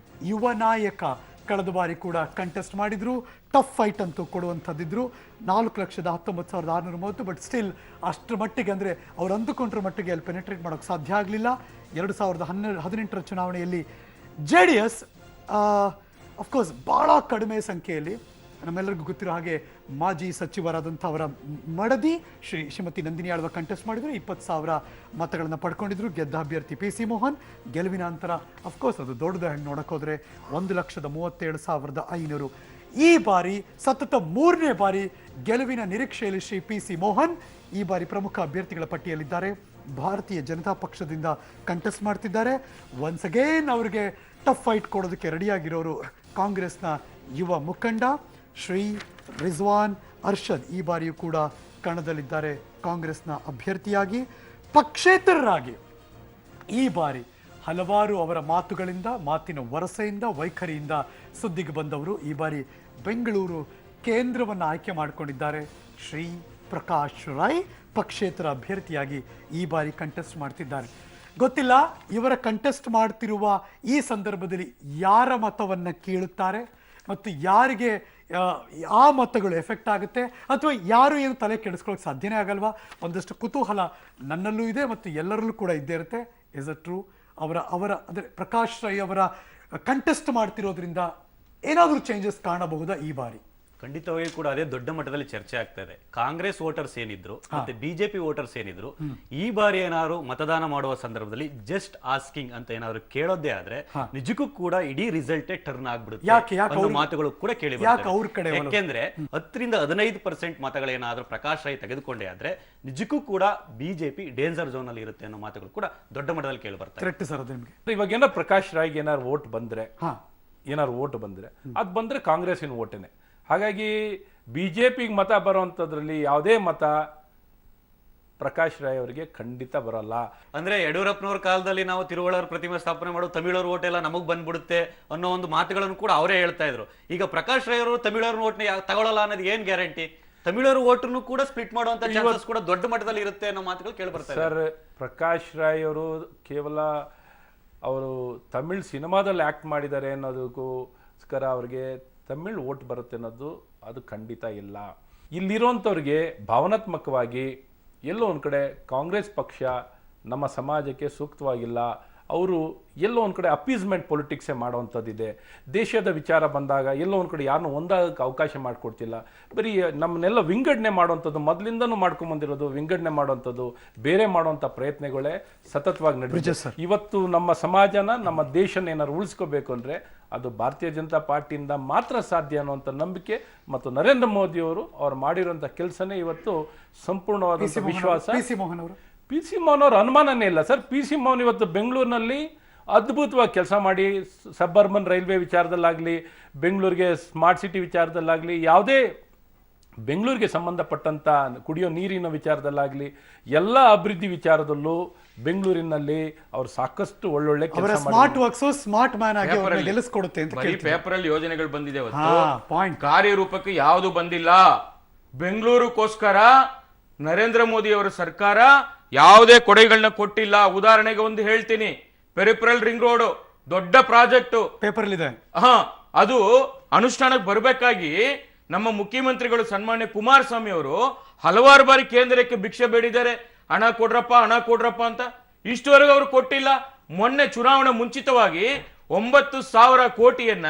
A: ಯುವ ನಾಯಕ ಕಳೆದ ಬಾರಿ ಕೂಡ ಕಂಟೆಸ್ಟ್ ಮಾಡಿದ್ರು. ಟಫ್ ಫೈಟ್ ಅಂತೂ ಕೊಡುವಂಥದ್ದಿದ್ರು. 4,19,630. ಬಟ್ ಸ್ಟಿಲ್ ಅಷ್ಟರ ಮಟ್ಟಿಗೆ ಅಂದರೆ ಅವ್ರು ಅಂದುಕೊಂಡ್ರ ಮಟ್ಟಿಗೆ ಅಲ್ಲಿ ಪೆನೆಟ್ರೇಟ್ ಮಾಡೋಕ್ಕೆ ಸಾಧ್ಯ ಆಗಲಿಲ್ಲ. 2018ರ ಚುನಾವಣೆಯಲ್ಲಿ JDS ಅಫ್ಕೋರ್ಸ್ ಭಾಳ ಕಡಿಮೆ ಸಂಖ್ಯೆಯಲ್ಲಿ ನಮ್ಮೆಲ್ಲರಿಗೂ ಗೊತ್ತಿರೋ ಹಾಗೆ ಮಾಜಿ ಸಚಿವರಾದಂಥ ಅವರ ಮಡದಿ ಶ್ರೀಮತಿ ನಂದಿನಿ ಆಳ್ವ ಕಂಟೆಸ್ಟ್ ಮಾಡಿದ್ರು. 20,000 ಮತಗಳನ್ನು ಪಡ್ಕೊಂಡಿದ್ರು. ಗೆದ್ದ ಅಭ್ಯರ್ಥಿ PC ಮೋಹನ್. ಗೆಲುವಿನ ಅಂತರ ಅಫ್ಕೋರ್ಸ್ ಅದು ದೊಡ್ಡದು. ಹೆಂಗೆ ನೋಡಕ್ಕೆ ಹೋದರೆ 1,37,500. ಈ ಬಾರಿ ಸತತ 3ನೇ ಬಾರಿ ಗೆಲುವಿನ ನಿರೀಕ್ಷೆಯಲ್ಲಿ ಶ್ರೀ PC ಮೋಹನ್ ಈ ಬಾರಿ ಪ್ರಮುಖ ಅಭ್ಯರ್ಥಿಗಳ ಪಟ್ಟಿಯಲ್ಲಿದ್ದಾರೆ. ಭಾರತೀಯ ಜನತಾ ಪಕ್ಷದಿಂದ ಕಂಟೆಸ್ಟ್ ಮಾಡ್ತಿದ್ದಾರೆ. ಒನ್ಸ್ ಅಗೇನ್ ಅವರಿಗೆ ಟಫ್ ಫೈಟ್ ಕೊಡೋದಕ್ಕೆ ರೆಡಿಯಾಗಿರೋರು ಕಾಂಗ್ರೆಸ್ನ ಯುವ ಮುಖಂಡ ಶ್ರೀ ರಿಜ್ವಾನ್ ಅರ್ಷದ್. ಈ ಬಾರಿಯೂ ಕೂಡ ಕಣದಲ್ಲಿದ್ದಾರೆ ಕಾಂಗ್ರೆಸ್ನ ಅಭ್ಯರ್ಥಿಯಾಗಿ. ಪಕ್ಷೇತರರಾಗಿ ಈ ಬಾರಿ ಹಲವಾರು ಅವರ ಮಾತುಗಳಿಂದ, ಮಾತಿನ ವರಸೆಯಿಂದ, ವೈಖರಿಯಿಂದ ಸುದ್ದಿಗೆ ಬಂದವರು ಈ ಬಾರಿ ಬೆಂಗಳೂರು ಕೇಂದ್ರವನ್ನು ಆಯ್ಕೆ ಮಾಡಿಕೊಂಡಿದ್ದಾರೆ. ಶ್ರೀ ಪ್ರಕಾಶ್ ರೈ ಪಕ್ಷೇತರ ಅಭ್ಯರ್ಥಿಯಾಗಿ ಈ ಬಾರಿ ಕಂಟೆಸ್ಟ್ ಮಾಡ್ತಿದ್ದಾರೆ. ಗೊತ್ತಿಲ್ಲ ಇವರ ಕಂಟೆಸ್ಟ್ ಮಾಡ್ತಿರುವ ಈ ಸಂದರ್ಭದಲ್ಲಿ ಯಾರ ಮತವನ್ನು ಕೇಳುತ್ತಾರೆ ಮತ್ತು ಯಾರಿಗೆ ಆ ಮತಗಳು ಎಫೆಕ್ಟ್ ಆಗುತ್ತೆ ಅಥವಾ ಯಾರು ಏನು ತಲೆ ಕೆಡಿಸ್ಕೊಳ್ಳೋಕೆ ಸಾಧ್ಯನೇ ಆಗಲ್ವಾ? ಒಂದಷ್ಟು ಕುತೂಹಲ ನನ್ನಲ್ಲೂ ಇದೆ ಮತ್ತು ಎಲ್ಲರಲ್ಲೂ ಕೂಡ ಇದ್ದೇ ಇರುತ್ತೆ. ಇಸ್ ಅ ಟ್ರೂ ಅವರ ಅಂದರೆ ಪ್ರಕಾಶ್ ರೈ ಅವರ ಕಂಟೆಸ್ಟ್ ಮಾಡ್ತಿರೋದ್ರಿಂದ ಏನಾದರೂ ಚೇಂಜಸ್ ಕಾಣಬಹುದಾ ಈ ಬಾರಿ?
B: ಖಂಡಿತವಾಗಿ ಕೂಡ ಅದೇ ದೊಡ್ಡ ಮಟ್ಟದಲ್ಲಿ ಚರ್ಚೆ ಆಗ್ತಾ ಇದೆ. ಕಾಂಗ್ರೆಸ್ ವೋಟರ್ಸ್ ಏನಿದ್ರು ಮತ್ತೆ ಬಿಜೆಪಿ ವೋಟರ್ಸ್ ಏನಿದ್ರು ಈ ಬಾರಿ ಏನಾದ್ರು ಮತದಾನ ಮಾಡುವ ಸಂದರ್ಭದಲ್ಲಿ ಜಸ್ಟ್ ಆಸ್ಕಿಂಗ್ ಅಂತ ಏನಾದ್ರು ಕೇಳೋದೇ ಆದ್ರೆ ನಿಜಕ್ಕೂ ಕೂಡ ಇಡೀ ರಿಸಲ್ಟ್ ಟರ್ನ್ ಆಗ್ಬಿಡುತ್ತೆ ಅನ್ನೋ ಮಾತುಗಳು ಕೂಡ ಕೇಳಿ ಬರ್ತದೆ. ಯಾಕೆಂದ್ರೆ 10-15% ಮತಗಳೇನಾದ್ರೂ ಪ್ರಕಾಶ್ ರೈ ತೆಗೆದುಕೊಂಡೇ ಆದ್ರೆ ನಿಜಕ್ಕೂ ಕೂಡ ಬಿಜೆಪಿ ಡೇಂಜರ್ ಝೋನ್ ಅಲ್ಲಿ ಇರುತ್ತೆ ಅನ್ನೋ ಮಾತುಗಳು ಕೂಡ ದೊಡ್ಡ ಮಟ್ಟದಲ್ಲಿ ಕೇಳಿ ಬರ್ತದೆ.
C: ಇವಾಗ ಏನೋ ಪ್ರಕಾಶ್ ರಾಯ್ಗೆ ಏನಾರು ವೋಟ್ ಬಂದ್ರೆ ಅದು ಬಂದ್ರೆ ಕಾಂಗ್ರೆಸ್ಸಿನ ವೋಟೇನೆ. ಹಾಗಾಗಿ ಬಿಜೆಪಿಗೆ ಮತ ಬರುವಂಥದ್ರಲ್ಲಿ ಯಾವುದೇ ಮತ ಪ್ರಕಾಶ್ ರಾಯ್ ಅವರಿಗೆ ಖಂಡಿತ ಬರಲ್ಲ.
B: ಅಂದ್ರೆ ಯಡಿಯೂರಪ್ಪನವ್ರ ಕಾಲದಲ್ಲಿ ನಾವು ತಿರುವಳ್ಳರ ಪ್ರತಿಮೆ ಸ್ಥಾಪನೆ ಮಾಡೋ ತಮಿಳವ್ರ ಓಟ್ ಎಲ್ಲ ನಮಗ್ ಬಂದ್ಬಿಡುತ್ತೆ ಅನ್ನೋ ಒಂದು ಮಾತುಗಳನ್ನು ಕೂಡ ಅವರೇ ಹೇಳ್ತಾ ಇದ್ರು. ಈಗ ಪ್ರಕಾಶ್ ರಾಯ್ ಅವರು ತಮಿಳವ್ರ ಓಟ್ನ ತಗೊಳ್ಳಲ್ಲ ಅನ್ನೋದು ಏನ್ ಗ್ಯಾರಂಟಿ? ತಮಿಳವ್ರ ಓಟ್ನು ಕೂಡ ಸ್ಪ್ಲಿಟ್ ಮಾಡುವಂತ ಚಾನ್ಸಸ್ ಕೂಡ ದೊಡ್ಡ ಮಟ್ಟದಲ್ಲಿ ಇರುತ್ತೆ ಅನ್ನೋ ಮಾತುಗಳು ಕೇಳಿ ಬರ್ತಾರೆ.
C: ಸರ್, ಪ್ರಕಾಶ್ ರಾಯ್ ಅವರು ಕೇವಲ ಅವರು ತಮಿಳ್ ಸಿನಿಮಾದಲ್ಲಿ ಆಕ್ಟ್ ಮಾಡಿದ್ದಾರೆ ಅನ್ನೋದಕ್ಕೋಸ್ಕರ ಅವ್ರಿಗೆ ತಮಿಳ್ ಓಟ್ ಬರುತ್ತೆ ಅನ್ನೋದು ಅದು ಖಂಡಿತ ಇಲ್ಲ. ಇಲ್ಲಿರುವಂಥವ್ರಿಗೆ ಭಾವನಾತ್ಮಕವಾಗಿ ಎಲ್ಲೋ ಒಂದು ಕಡೆ ಕಾಂಗ್ರೆಸ್ ಪಕ್ಷ ನಮ್ಮ ಸಮಾಜಕ್ಕೆ ಸೂಕ್ತವಾಗಿಲ್ಲ, ಅವರು ಎಲ್ಲೋ ಒಂದು ಕಡೆ ಅಪೀಸ್ಮೆಂಟ್ ಪೊಲಿಟಿಕ್ಸೇ ಮಾಡುವಂಥದ್ದಿದೆ. ದೇಶದ ವಿಚಾರ ಬಂದಾಗ ಎಲ್ಲೋ ಒಂದು ಕಡೆ ಯಾರನ್ನೂ ಒಂದಾಗಕ್ಕೆ ಅವಕಾಶ ಮಾಡಿಕೊಡ್ತಿಲ್ಲ. ಬರೀ ನಮ್ಮನ್ನೆಲ್ಲ ವಿಂಗಡಣೆ ಮಾಡುವಂಥದ್ದು ಮೊದಲಿಂದನೂ ಮಾಡ್ಕೊಂಬಂದಿರೋದು, ವಿಂಗಡಣೆ ಮಾಡುವಂಥದ್ದು, ಬೇರೆ ಮಾಡುವಂಥ ಪ್ರಯತ್ನಗಳೇ ಸತತವಾಗಿ ನಡೆದಿದೆ. ಇವತ್ತು ನಮ್ಮ ಸಮಾಜನ, ನಮ್ಮ ದೇಶನ ಏನಾದ್ರು ಉಳಿಸ್ಕೋಬೇಕು ಅಂದರೆ ಅದು ಭಾರತೀಯ ಜನತಾ ಪಾರ್ಟಿಯಿಂದ ಮಾತ್ರ ಸಾಧ್ಯ ಅನ್ನುವಂಥ ನಂಬಿಕೆ ಮತ್ತು ನರೇಂದ್ರ ಮೋದಿಯವರು ಅವ್ರು ಮಾಡಿರುವಂಥ ಕೆಲಸನೇ ಇವತ್ತು ಸಂಪೂರ್ಣವಾದ ವಿಶ್ವಾಸ.
A: PC ಮೋಹನ್ ಅವರು
C: PC ಮೋಹನ್ ಅವ್ರ ಅನುಮಾನನೇ ಇಲ್ಲ ಸರ್. PC ಮೋಹನ್ ಇವತ್ತು ಬೆಂಗಳೂರಿನಲ್ಲಿ ಅದ್ಭುತವಾಗಿ ಕೆಲಸ ಮಾಡಿ ಸಬರ್ಬನ್ ರೈಲ್ವೆ ವಿಚಾರದಲ್ಲಾಗಲಿ, ಬೆಂಗಳೂರಿಗೆ ಸ್ಮಾರ್ಟ್ ಸಿಟಿ ವಿಚಾರದಲ್ಲಾಗಲಿ, ಯಾವುದೇ ಬೆಂಗಳೂರಿಗೆ ಸಂಬಂಧಪಟ್ಟಂಥ ಕುಡಿಯೋ ನೀರಿನ ವಿಚಾರದಲ್ಲಾಗಲಿ, ಎಲ್ಲ ಅಭಿವೃದ್ಧಿ ವಿಚಾರದಲ್ಲೂ ಬೆಂಗಳೂರಿನಲ್ಲಿ ಅವ್ರು ಸಾಕಷ್ಟು ಒಳ್ಳೊಳ್ಳೆ
A: ಅವರ
C: ಕೆಲಸ
A: ಸ್ಮಾರ್ಟ್ ವರ್ಕ್ಸ್ ಸ್ಮಾರ್ಟ್ ಮ್ಯಾನ್ ಆಗಿ ಅವ್ರನ್ನ ಗೆಲ್ಲಿಸ್ಕೊಡುತ್ತೆ ಅಂತ
E: ಬರೀ ಪೇಪರ್ ಅಲ್ಲಿ ಯೋಜನೆಗಳು ಬಂದಿದೆ
A: ಪಾಯಿಂಟ್.
E: ಕಾರ್ಯರೂಪಕ್ಕೆ ಯಾವುದು ಬಂದಿಲ್ಲ. ಬೆಂಗಳೂರಿಗೋಸ್ಕರ ನರೇಂದ್ರ ಮೋದಿ ಅವರ ಸರ್ಕಾರ ಯಾವುದೇ ಕೊಡುಗೆಗಳನ್ನ ಕೊಟ್ಟಿಲ್ಲ. ಉದಾಹರಣೆಗೆ ಒಂದು ಹೇಳ್ತೀನಿ, ಪೆರಿಫರಲ್ ರಿಂಗ್ ರೋಡ್ ದೊಡ್ಡ ಪ್ರಾಜೆಕ್ಟ್
A: ಪೇಪರ್ ಇದೆ.
E: ಅದು ಅನುಷ್ಠಾನಕ್ಕೆ ಬರಬೇಕಾಗಿ ನಮ್ಮ ಮುಖ್ಯಮಂತ್ರಿಗಳು ಸನ್ಮಾನ್ಯ ಕುಮಾರಸ್ವಾಮಿ ಅವರು ಹಲವಾರು ಬಾರಿ ಕೇಂದ್ರಕ್ಕೆ ಭಿಕ್ಷೆ ಬೇಡಿದ್ದಾರೆ, ಹಣ ಕೊಡ್ರಪ್ಪ ಅಂತ. ಇಷ್ಟವರೆಗೂ ಅವರು ಕೊಟ್ಟಿಲ್ಲ. ಮೊನ್ನೆ ಚುನಾವಣೆ ಮುಂಚಿತವಾಗಿ 9,000 ಕೋಟಿಯನ್ನ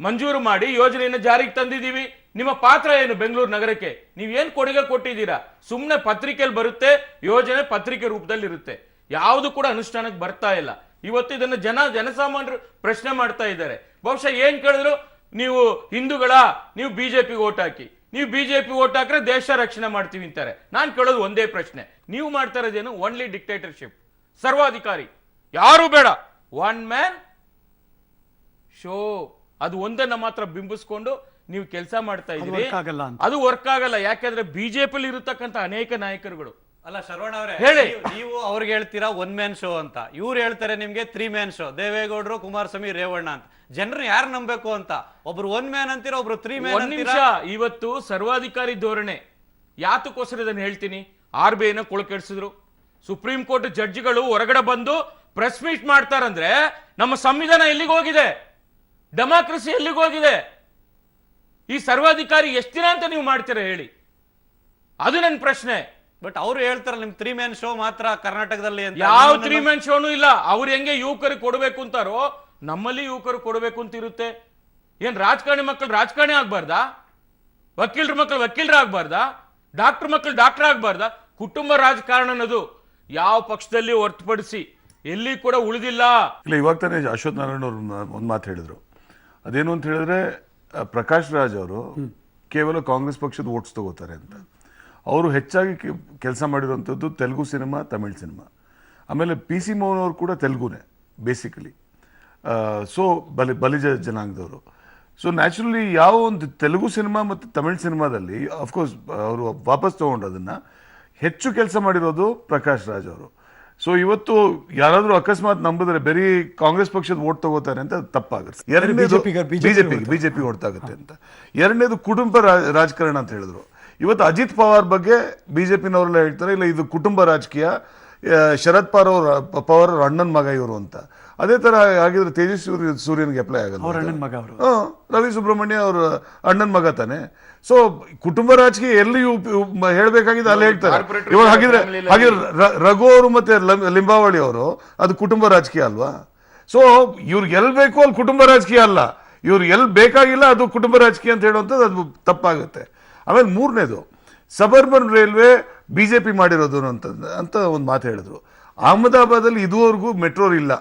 E: ಮಂಜೂರು ಮಾಡಿ ಯೋಜನೆಯನ್ನು ಜಾರಿಗೆ ತಂದಿದ್ದೀವಿ. ನಿಮ್ಮ ಪಾತ್ರ ಏನು ಬೆಂಗಳೂರು ನಗರಕ್ಕೆ? ನೀವೇನ್ ಕೊಡುಗೆ ಕೊಟ್ಟಿದ್ದೀರಾ? ಸುಮ್ಮನೆ ಪತ್ರಿಕೆಯಲ್ಲಿ ಬರುತ್ತೆ, ಯೋಜನೆ ಪತ್ರಿಕೆ ರೂಪದಲ್ಲಿ ಇರುತ್ತೆ, ಯಾವುದು ಕೂಡ ಅನುಷ್ಠಾನಕ್ಕೆ ಬರ್ತಾ ಇಲ್ಲ. ಇವತ್ತು ಇದನ್ನು ಜನಸಾಮಾನ್ಯರು ಪ್ರಶ್ನೆ ಮಾಡ್ತಾ ಇದ್ದಾರೆ. ಬಹುಶಃ ಏನ್ ಕೇಳಿದ್ರು, ನೀವು ಹಿಂದೂಗಳ, ನೀವು ಬಿಜೆಪಿ ಓಟ್ ಹಾಕಿ, ನೀವು ಬಿಜೆಪಿ ಓಟ್ ಹಾಕ್ರೆ ದೇಶ ರಕ್ಷಣೆ ಮಾಡ್ತೀವಿ ಅಂತಾರೆ. ನಾನು ಕೇಳೋದು ಒಂದೇ ಪ್ರಶ್ನೆ, ನೀವು ಮಾಡ್ತಾ ಇರೋದೇನು? ಓನ್ಲಿ ಡಿಕ್ಟೇಟರ್ಶಿಪ್, ಸರ್ವಾಧಿಕಾರಿ, ಯಾರು ಬೇಡ, ಒನ್ ಮ್ಯಾನ್ ಶೋ. ಅದು ಒಂದನ್ನ ಮಾತ್ರ ಬಿಂಬಿಸ್ಕೊಂಡು ನೀವು ಕೆಲಸ ಮಾಡ್ತಾ ಇದ್ದೀರಿ. ಅದು ವರ್ಕ್ ಆಗಲ್ಲ. ಯಾಕೆಂದ್ರೆ ಬಿಜೆಪಿ ಇರತಕ್ಕಂತ ಅನೇಕ ನಾಯಕರುಗಳು.
B: ಅಲ್ಲ ಶರವಣ ಅವರೇ,
E: ಹೇಳಿ.
B: ನೀವು ಅವ್ರಿಗೆ ಹೇಳ್ತೀರಾ 1 ಮ್ಯಾನ್ ಶೋ ಅಂತ, ಇವ್ರು ಹೇಳ್ತಾರೆ ನಿಮ್ಗೆ 3 ಮ್ಯಾನ್ ಶೋ, ದೇವೇಗೌಡರು, ಕುಮಾರಸ್ವಾಮಿ, ರೇವಣ್ಣ ಅಂತ. ಜನರು ಯಾರು ನಂಬಬೇಕು ಅಂತ? ಒಬ್ರು 1 ಮ್ಯಾನ್ ಅಂತೀರಾ, ಒಬ್ರು 3 ಮ್ಯಾನ್
E: ಅಂತೀರಾ. ಇವತ್ತು ಸರ್ವಾಧಿಕಾರಿ ಧೋರಣೆ ಯಾತಕ್ಕೋಸ್ಕರ ಇದನ್ನು ಹೇಳ್ತೀನಿ. RBI ನ ಕೊಳಕೆಡಿಸಿದ್ರು, ಸುಪ್ರೀಂ ಕೋರ್ಟ್ ಜಡ್ಜಿಗಳು ಹೊರಗಡೆ ಬಂದು ಪ್ರೆಸ್ ಮೀಟ್ ಮಾಡ್ತಾರಂದ್ರೆ ನಮ್ಮ ಸಂವಿಧಾನ ಎಲ್ಲಿಗೆ ಹೋಗಿದೆ? ಡೆಮಾಕ್ರಸಿ ಎಲ್ಲಿಗೆ ಹೋಗಿದೆ? ಈ ಸರ್ವಾಧಿಕಾರಿ ಎಷ್ಟು ದಿನ ಅಂತ ನೀವು ಮಾಡ್ತೀರಾ ಹೇಳಿ? ಅದು ನನ್ನ ಪ್ರಶ್ನೆ.
B: ಬಟ್ ಅವ್ರು ಹೇಳ್ತಾರ ನಿಮ್ 3 ಮ್ಯಾನ್ ಶೋ ಮಾತ್ರ ಕರ್ನಾಟಕದಲ್ಲಿ ಅಂತ.
E: ಯಾವ 3 ಮ್ಯಾನ್ ಶೋನು ಇಲ್ಲ. ಅವ್ರು ಹೆಂಗೆ ಯುವಕರಿಗೆ ಕೊಡಬೇಕು ಅಂತಾರೋ ನಮ್ಮಲ್ಲಿ ಯುವಕರು ಕೊಡಬೇಕು ಅಂತ ಇರುತ್ತೆ. ಏನ್ ರಾಜಕಾರಣಿ ಮಕ್ಕಳು ರಾಜಕಾರಣಿ ಆಗ್ಬಾರ್ದಾ? ವಕೀಲರ ಮಕ್ಕಳು ವಕೀಲರ ಆಗ್ಬಾರ್ದಾ? ಡಾಕ್ಟರ್ ಮಕ್ಕಳು ಡಾಕ್ಟರ್ ಆಗ್ಬಾರ್ದಾ? ಕುಟುಂಬ ರಾಜಕಾರಣ ಅನ್ನೋದು ಯಾವ ಪಕ್ಷದಲ್ಲಿ ಹೊರತುಪಡಿಸಿ ಎಲ್ಲಿ ಕೂಡ ಉಳಿದಿಲ್ಲ.
D: ಇಲ್ಲ, ಇವಾಗ ತಾನೇ ಅಶ್ವಥ್ ನಾರಾಯಣ ಅವರು ಒಂದು ಮಾತು ಹೇಳಿದ್ರು. ಅದೇನು ಅಂತ ಹೇಳಿದ್ರೆ, ಪ್ರಕಾಶ್ ರಾಜ್ ಅವರು ಕೇವಲ ಕಾಂಗ್ರೆಸ್ ಪಕ್ಷದ ವೋಟ್ಸ್ ತಗೋತಾರೆ ಅಂತ. ಅವರು ಹೆಚ್ಚಾಗಿ ಕೆಲಸ ಮಾಡಿರುವಂಥದ್ದು ತೆಲುಗು ಸಿನಿಮಾ, ತಮಿಳ್ ಸಿನಿಮಾ. ಆಮೇಲೆ PC ಮೋಹನ್ ಅವರು ಕೂಡ ತೆಲುಗುನೇ ಬೇಸಿಕಲಿ. ಸೊ ಬಲಿಜ ಜನಾಂಗದವರು. ಸೊ ನ್ಯಾಚುರಲಿ ಯಾವ ಒಂದು ತೆಲುಗು ಸಿನಿಮಾ ಮತ್ತು ತಮಿಳ್ ಸಿನಿಮಾದಲ್ಲಿ ಅಫ್ಕೋರ್ಸ್ ಅವರು ವಾಪಸ್ ತಗೊಂಡು ಅದನ್ನು ಹೆಚ್ಚು ಕೆಲಸ ಮಾಡಿರೋದು ಪ್ರಕಾಶ್ ರಾಜ್ ಅವರು. ಸೊ ಇವತ್ತು ಯಾರಾದರೂ ಅಕಸ್ಮಾತ್ ನಂಬಿದ್ರೆ ಬರೀ ಕಾಂಗ್ರೆಸ್ ಪಕ್ಷದ ವೋಟ್ ತಗೋತಾರೆ ಅಂತ ತಪ್ಪಾಗುತ್ತೆ. ಎರಡನೇದು ಬಿಜೆಪಿ ಹೊರತಾಗುತ್ತೆ ಅಂತ. ಎರಡನೇದು ಕುಟುಂಬ ರಾಜಕಾರಣ ಅಂತ ಹೇಳಿದ್ರು. ಇವತ್ತು ಅಜಿತ್ ಪವಾರ್ ಬಗ್ಗೆ ಬಿಜೆಪಿನವರೆಲ್ಲ ಹೇಳ್ತಾರೆ, ಇಲ್ಲ ಇದು ಕುಟುಂಬ ರಾಜಕೀಯ, ಶರದ್ ಪವಾರ್ ಅವ್ರ ಅಣ್ಣನ ಮಗ ಇವರು ಅಂತ. ಅದೇ ತರ ಆಗಿದ್ರೆ ತೇಜಸ್ವಿ ಸೂರ್ಯನ್ಗೆ ಅಪ್ಲೈ ಆಗಲ್ಲ. ರವಿ ಸುಬ್ರಹ್ಮಣ್ಯ ಅವ್ರ ಅಣ್ಣನ ಮಗ ತಾನೆ. ಸೊ ಕುಟುಂಬ ರಾಜಕೀಯ ಎಲ್ಲಿ ಹೇಳ್ಬೇಕಾಗಿದೆ ಅಲ್ಲಿ ಹೇಳ್ತಾರೆ. ಇವಾಗ ಹಾಗಿದ್ರೆ ರಘು ಅವರು ಮತ್ತೆ ಲಿಂಬಾವಳಿ ಅವರು ಅದು ಕುಟುಂಬ ರಾಜಕೀಯ ಅಲ್ವಾ? ಸೊ ಇವ್ರಿಗೆ ಎಲ್ಲಿ ಬೇಕು ಅಲ್ಲಿ ಕುಟುಂಬ ರಾಜಕೀಯ ಅಲ್ಲ, ಇವ್ರಿಗೆ ಎಲ್ಲಿ ಬೇಕಾಗಿಲ್ಲ ಅದು ಕುಟುಂಬ ರಾಜಕೀಯ ಅಂತ ಹೇಳುವಂಥದ್ದು ಅದು ತಪ್ಪಾಗುತ್ತೆ. ಆಮೇಲೆ ಮೂರನೇದು, ಸಬರ್ಬನ್ ರೈಲ್ವೆ ಬಿಜೆಪಿ ಮಾಡಿರೋದು ಅಂತ ಒಂದು ಮಾತು ಹೇಳಿದ್ರು. ಅಹಮದಾಬಾದಲ್ಲಿ ಇದುವರೆಗೂ ಮೆಟ್ರೋ ಇಲ್ಲ.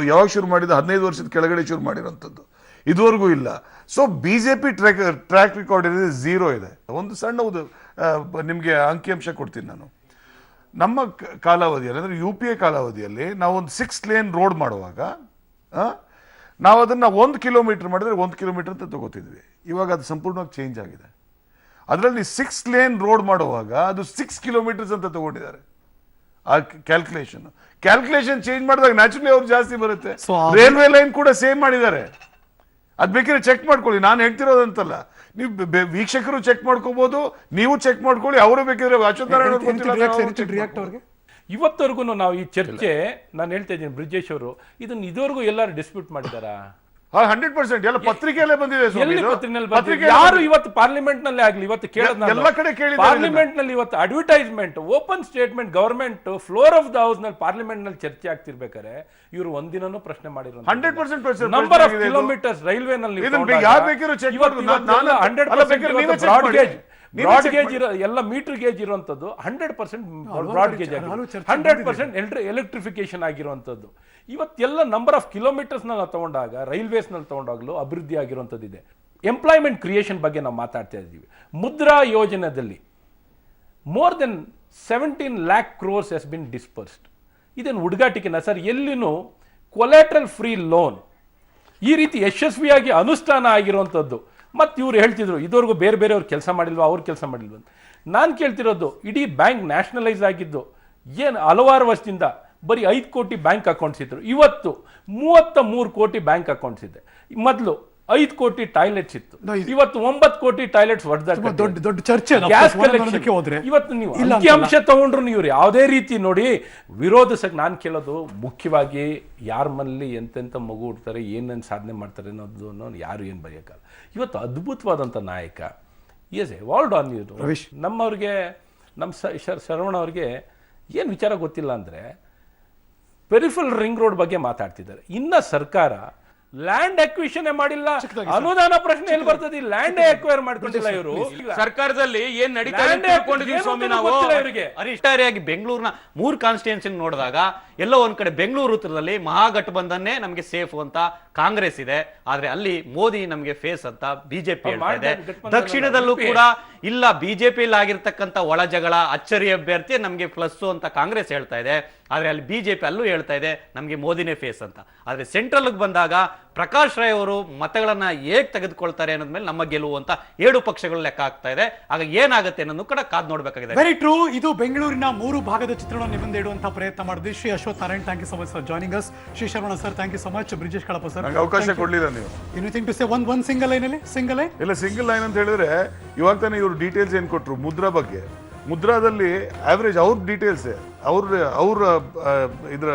D: ಯಾವಾಗ ಶುರು ಮಾಡಿದ 15 ವರ್ಷದ ಕೆಳಗಡೆ ಶುರು ಮಾಡಿರೋಂಥದ್ದು, ಇದುವರೆಗೂ ಇಲ್ಲ. ಸೊ ಬಿಜೆಪಿ ಟ್ರ್ಯಾಕ್ ರೆಕಾರ್ಡ್ ಇದೆ, 0 ಇದೆ. ಒಂದು ಸಣ್ಣ ನಿಮಗೆ ಅಂಕಿಅಂಶ ಕೊಡ್ತೀನಿ ನಾನು. ನಮ್ಮ ಕಾಲಾವಧಿಯಲ್ಲಿ ಅಂದರೆ UPA ಕಾಲಾವಧಿಯಲ್ಲಿ ನಾವು ಒಂದು 6 ಲೇನ್ ರೋಡ್ ಮಾಡುವಾಗ ನಾವು ಅದನ್ನು 1 ಕಿಲೋಮೀಟರ್ ಮಾಡಿದ್ರೆ 1 ಕಿಲೋಮೀಟರ್ ಅಂತ ತಗೋತಿದ್ವಿ. ಇವಾಗ ಅದು ಸಂಪೂರ್ಣವಾಗಿ ಚೇಂಜ್ ಆಗಿದೆ. ಅದರಲ್ಲಿ 6 ಲೇನ್ ರೋಡ್ ಮಾಡುವಾಗ ಅದು 6 ಕಿಲೋಮೀಟರ್ಸ್ ಅಂತ ತಗೊಂಡಿದ್ದಾರೆ. ಆ ಕ್ಯಾಲ್ಕುಲೇಷನ್ ಚೇಂಜ್ ಮಾಡಿದಾಗ ನ್ಯಾಚುರಲಿ ಅವ್ರು ಜಾಸ್ತಿ ಬರುತ್ತೆ. ರೈಲ್ವೆ ಲೈನ್ ಕೂಡ ಸೇಮ್ ಮಾಡಿದ್ದಾರೆ. ಅದ್ ಬೇಕಾದ್ರೆ ಚೆಕ್ ಮಾಡ್ಕೊಳ್ಳಿ, ನಾನು ಹೇಳ್ತಿರೋದಂತಲ್ಲ. ನೀವು ವೀಕ್ಷಕರು ಚೆಕ್ ಮಾಡ್ಕೋಬಹುದು, ನೀವು ಚೆಕ್ ಮಾಡ್ಕೊಳ್ಳಿ. ಅವರು ಬೇಕಾದ್ರೆ
C: ಇವತ್ತವರೆಗೂ ನಾವು ಈ ಚರ್ಚೆ, ನಾನು ಹೇಳ್ತಾ ಇದ್ದೀನಿ ಬ್ರಿಜೇಶ್ ಅವರು, ಇದನ್ನ ಇದುವರೆಗೂ ಎಲ್ಲರೂ ಡಿಸ್ಪ್ಯೂಟ್ ಮಾಡಿದಾರಾ?
D: 100% ಎಲ್ಲ ಪತ್ರಿಕೆಯಲ್ಲೇ ಬಂದಿದೆ.
C: ಯಾರು ಇವತ್ತು ಪಾರ್ಲಿಮೆಂಟ್ ನಲ್ಲಿ ಆಗ್ಲಿ, ಇವತ್ತು
D: ಎಲ್ಲ ಕಡೆ
C: ಪಾರ್ಲಿಮೆಂಟ್ ನಲ್ಲಿ ಇವತ್ತು advertisement, open statement, government floor of the house ನಲ್ಲಿ ಪಾರ್ಲಿಮೆಂಟ್ ನಲ್ಲಿ ಚರ್ಚೆ ಆಗ್ತಿರ್ಬೇಕಾರೆ ಇವರು ಒಂದಿನನೂ ಪ್ರಶ್ನೆ ಮಾಡಿರೋ
D: 100%
C: ನಂಬರ್ ಆಫ್ ಕಿಲೋಮೀಟರ್ಸ್ ರೈಲ್ವೆ ನಲ್ಲಿ ಬ್ರಾಡ್ ಗೇಜ್ ಇರೋ ಎಲ್ಲ ಮೀಟರ್ ಗೇಜ್ ಇರುವಂತದ್ದು 100% ಬ್ರಾಡ್ ಗೇಜ್ ಆಗಿದೆ, 100% ಎಲೆಕ್ಟ್ರಿಫಿಕೇಶನ್ ಆಗಿರುವಂತದ್ದು. ಇವತ್ತೆಲ್ಲ ನಂಬರ್ ಆಫ್ ಕಿಲೋಮೀಟರ್ಸ್ ನಾವು ತಗೊಂಡಾಗ, ರೈಲ್ವೇಸ್ ನಲ್ಲಿ ತಗೊಂಡಾಗಲೂ ಅಭಿವೃದ್ಧಿ ಆಗಿರುವಂತದ್ದು ಇದೆ. ಎಂಪ್ಲಾಯ್ಮೆಂಟ್ ಕ್ರಿಯೇಷನ್ ಬಗ್ಗೆ ನಾವು ಮಾತಾಡ್ತಾ ಇದ್ದೀವಿ. ಮುದ್ರಾ ಯೋಜನೆಯಲ್ಲಿ more than 17 lakh crores has been dispersed. ಇದೇನು ಹುಡುಗಾಟಿಕೆನ ಸರ್? ಎಲ್ಲಿನೂ ಕೊಲೆಟ್ರಲ್ ಫ್ರೀ ಲೋನ್ ಈ ರೀತಿ ಯಶಸ್ವಿಯಾಗಿ ಅನುಷ್ಠಾನ ಆಗಿರುವಂಥದ್ದು. ಮತ್ತು ಇವ್ರು ಹೇಳ್ತಿದ್ರು ಇದುವರೆಗೂ ಬೇರೆ ಬೇರೆಯವ್ರು ಕೆಲಸ ಮಾಡಿಲ್ವಾ, ಅವ್ರು ಕೆಲಸ ಮಾಡಿಲ್ವ ಅಂತ. ನಾನು ಕೇಳ್ತಿರೋದು, ಇಡೀ ಬ್ಯಾಂಕ್ ನ್ಯಾಷನಲೈಸ್ ಆಗಿದ್ದು ಏನು ಹಲವಾರು ವರ್ಷದಿಂದ ಬರೀ 5 ಕೋಟಿ ಬ್ಯಾಂಕ್ ಅಕೌಂಟ್ಸ್ ಇದ್ರು, ಇವತ್ತು 33 ಕೋಟಿ ಬ್ಯಾಂಕ್ ಅಕೌಂಟ್ಸ್ ಇದೆ. ಮೊದಲು 5 ಕೋಟಿ ಟಾಯ್ಲೆಟ್ಸ್ ಇತ್ತು, ಇವತ್ತು 9 ಕೋಟಿ ಟಾಯ್ಲೆಟ್ಸ್
A: ದೊಡ್ಡ ದೊಡ್ಡ ಚರ್ಚೆ ಅಲ್ಲ.
C: ಗ್ಯಾಸ್
A: ಒಂದೊಂದಕ್ಕೆ
C: ಕಲೆಕ್ಷನ್
A: ಹೋದ್ರೆ
C: ಇವತ್ತು ನೀವು
A: ಇಲ್ಲ
C: ಅಂಕಿಅಂಶ ತಗೊಂಡ್ರು ಇವ್ರು ಯಾವುದೇ ರೀತಿ ನೋಡಿ ವಿರೋಧಿಸಕ್ಕೆ. ನಾನು ಕೇಳೋದು ಮುಖ್ಯವಾಗಿ ಯಾರ ಮನೇಲಿ ಎಂತೆಂಥ ಮಗು ಹುಡ್ತಾರೆ, ಏನೇನು ಸಾಧನೆ ಮಾಡ್ತಾರೆ ಅನ್ನೋದು ಯಾರು ಏನು ಬರೆಯೋಕ್ಕಲ್ಲ. ಇವತ್ತು ಅದ್ಭುತವಾದಂಥ ನಾಯಕ ಎಸ್ ಎವಾಲ್ಡ್ ಆನ್ ಇವರು. ನಮ್ಮವ್ರಿಗೆ ನಮ್ಮ ಶರವಣ ಅವ್ರಿಗೆ ಏನು ವಿಚಾರ ಗೊತ್ತಿಲ್ಲ ಅಂದರೆ ಪೆರಿಫಲ್ ರಿಂಗ್ ರೋಡ್ ಬಗ್ಗೆ ಮಾತಾಡ್ತಿದ್ದಾರೆ. ಇನ್ನ ಸರ್ಕಾರ ಲ್ಯಾಂಡ್ ಅಕ್ವಿಷನ್ ಮಾಡಿಲ್ಲ. ಅನುದಾನ ಪ್ರಶ್ನೆ ಎಲ್ಲಿ ಬರ್ತದೆ? ಲ್ಯಾಂಡ್ ಅಕ್ವೈರ್ ಮಾಡ್ಕೊಂಡಿಲ್ಲ ಇವರು.
E: ಸರ್ಕಾರದಲ್ಲಿ ಏನ್ ನಡೀತಾ ಇದೆ ಅಂತ ತಿಳ್ಕೊಂಡಿದೀವಿ ಸ್ವಾಮಿ ನಾವು.
B: ಅರಿಷ್ಟಾರಿಯಾಗಿ ಬೆಂಗಳೂರಿನ 3 ಕಾನ್ಸ್ಟಿಟ್ಯೂನ್ಸಿ ನೋಡಿದಾಗ ಎಲ್ಲೋ ಒಂದ್ ಕಡೆ ಬೆಂಗಳೂರು ಉತ್ತರದಲ್ಲಿ ಮಹಾಗಠಬಂಧನ್ನೇ ನಮಗೆ ಸೇಫ್ ಅಂತ ಕಾಂಗ್ರೆಸ್ ಇದೆ, ಆದ್ರೆ ಅಲ್ಲಿ ಮೋದಿ ನಮಗೆ ಫೇಸ್ ಅಂತ ಬಿಜೆಪಿ ಹೇಳ್ತಾ ಇದೆ. ದಕ್ಷಿಣದಲ್ಲೂ ಕೂಡ ಇಲ್ಲ, ಬಿಜೆಪಿಯಲ್ಲಿ ಆಗಿರ್ತಕ್ಕಂಥ ಒಳ ಜಗಳ ಅಚ್ಚರಿ ಅಭ್ಯರ್ಥಿ ನಮಗೆ ಪ್ಲಸ್ ಅಂತ ಕಾಂಗ್ರೆಸ್ ಹೇಳ್ತಾ ಇದೆ, ಆದ್ರೆ ಅಲ್ಲಿ ಬಿಜೆಪಿ ಅಲ್ಲೂ ಹೇಳ್ತಾ ಇದೆ ನಮಗೆ ಮೋದಿನೇ ಫೇಸ್ ಅಂತ. ಆದ್ರೆ ಸೆಂಟ್ರಲ್ ಬಂದಾಗ ಪ್ರಕಾಶ್ ರೈ ಅವರು ಮತಗಳನ್ನ ಹೇಗೆ ತೆಗೆದುಕೊಳ್ತಾರೆ ಅನ್ನೋದ್ಮೇಲೆ ನಮ್ಮ ಗೆಲುವು ಅಂತ 7 ಪಕ್ಷಗಳು ಲೆಕ್ಕ ಆಗ್ತಾ ಇದೆ. ಆಗ ಏನಾಗುತ್ತೆ ಅನ್ನೋದು ಕೂಡ ಕಾದ್ ನೋಡ್ಬೇಕಾಗಿದೆ.
A: Very true. ಇದು ಬೆಂಗಳೂರಿನ 3 ಭಾಗದ ಚಿತ್ರಣ ನಿಮ್ಮಂದೆ ಇಡುವಂತಹ ಪ್ರಯತ್ನ ಮಾಡಿದ್ವಿ. Shri Ashwath Narayan, thank you so much for joining us. Shri Sharavana sir, thank you so much. Brijesh Kalapa sir,
D: ನಂಗೆ ಅವಕಾಶ ಕೊಡ್ಲಿಲ್ಲ ನೀವು.
A: Anything to say? ಒಂದ್ ಸಿಂಗಲ್ ಲೈನ್ ಅಲ್ಲಿ ಸಿಂಗಲ್ ಲೈನ್
D: ಇಲ್ಲ, ಸಿಂಗಲ್ ಲೈನ್ ಅಂತ ಹೇಳಿದ್ರೆ ಇವಾಗ ತಾನೇ ಇವರು ಡೀಟೇಲ್ಸ್ ಏನ್ ಕೊಟ್ರು ಮುದ್ರಾ ಬಗ್ಗೆ. ಮುದ್ರಾದಲ್ಲಿ ಆವರೇಜ್ ಅವ್ರ ಡೀಟೇಲ್ಸ್ ಅವ್ರ ಇದ್ರ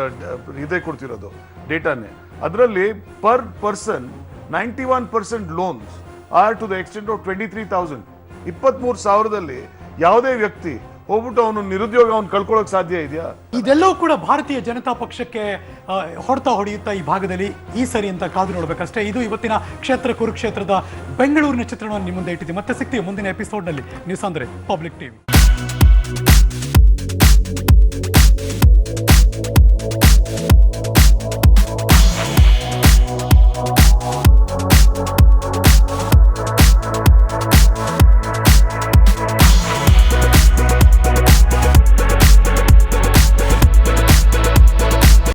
D: ಇದೇ ಕೊಡ್ತಿರೋದು ಡೇಟಾನೇ. ಅದರಲ್ಲಿ per person 91% loans are to the extent of 23,000. 23,000ದಲ್ಲಿ ಯಾವುದೇ ವ್ಯಕ್ತಿ ಹೋಗ್ಬಿಟ್ಟು ಅವನು ನಿರುದ್ಯೋಗ ಅವ್ನು ಕಳ್ಕೊಳ್ಳೋಕೆ ಸಾಧ್ಯ ಇದೆಯಾ?
A: ಇದೆಲ್ಲವೂ ಕೂಡ ಭಾರತೀಯ ಜನತಾ ಪಕ್ಷಕ್ಕೆ ಹೊಡೆಯುತ್ತಾ ಈ ಭಾಗದಲ್ಲಿ ಈ ಸರಿ ಅಂತ ಕಾದು ನೋಡ್ಬೇಕಷ್ಟೇ. ಇದು ಇವತ್ತಿನ ಕ್ಷೇತ್ರ ಕುರುಕ್ಷೇತ್ರದ ಬೆಂಗಳೂರಿನ ಚಿತ್ರಣವನ್ನು ನಿಮ್ಮ ಮುಂದೆ ಇಟ್ಟಿದ್ದೀವಿ. ಮತ್ತೆ ಸಿಗ್ತೀವಿ ಮುಂದಿನ ಎಪಿಸೋಡ್ನಲ್ಲಿ. ನ್ಯೂಸ್ ಅಂದ್ರೆ ಪಬ್ಲಿಕ್ ಟಿವಿ.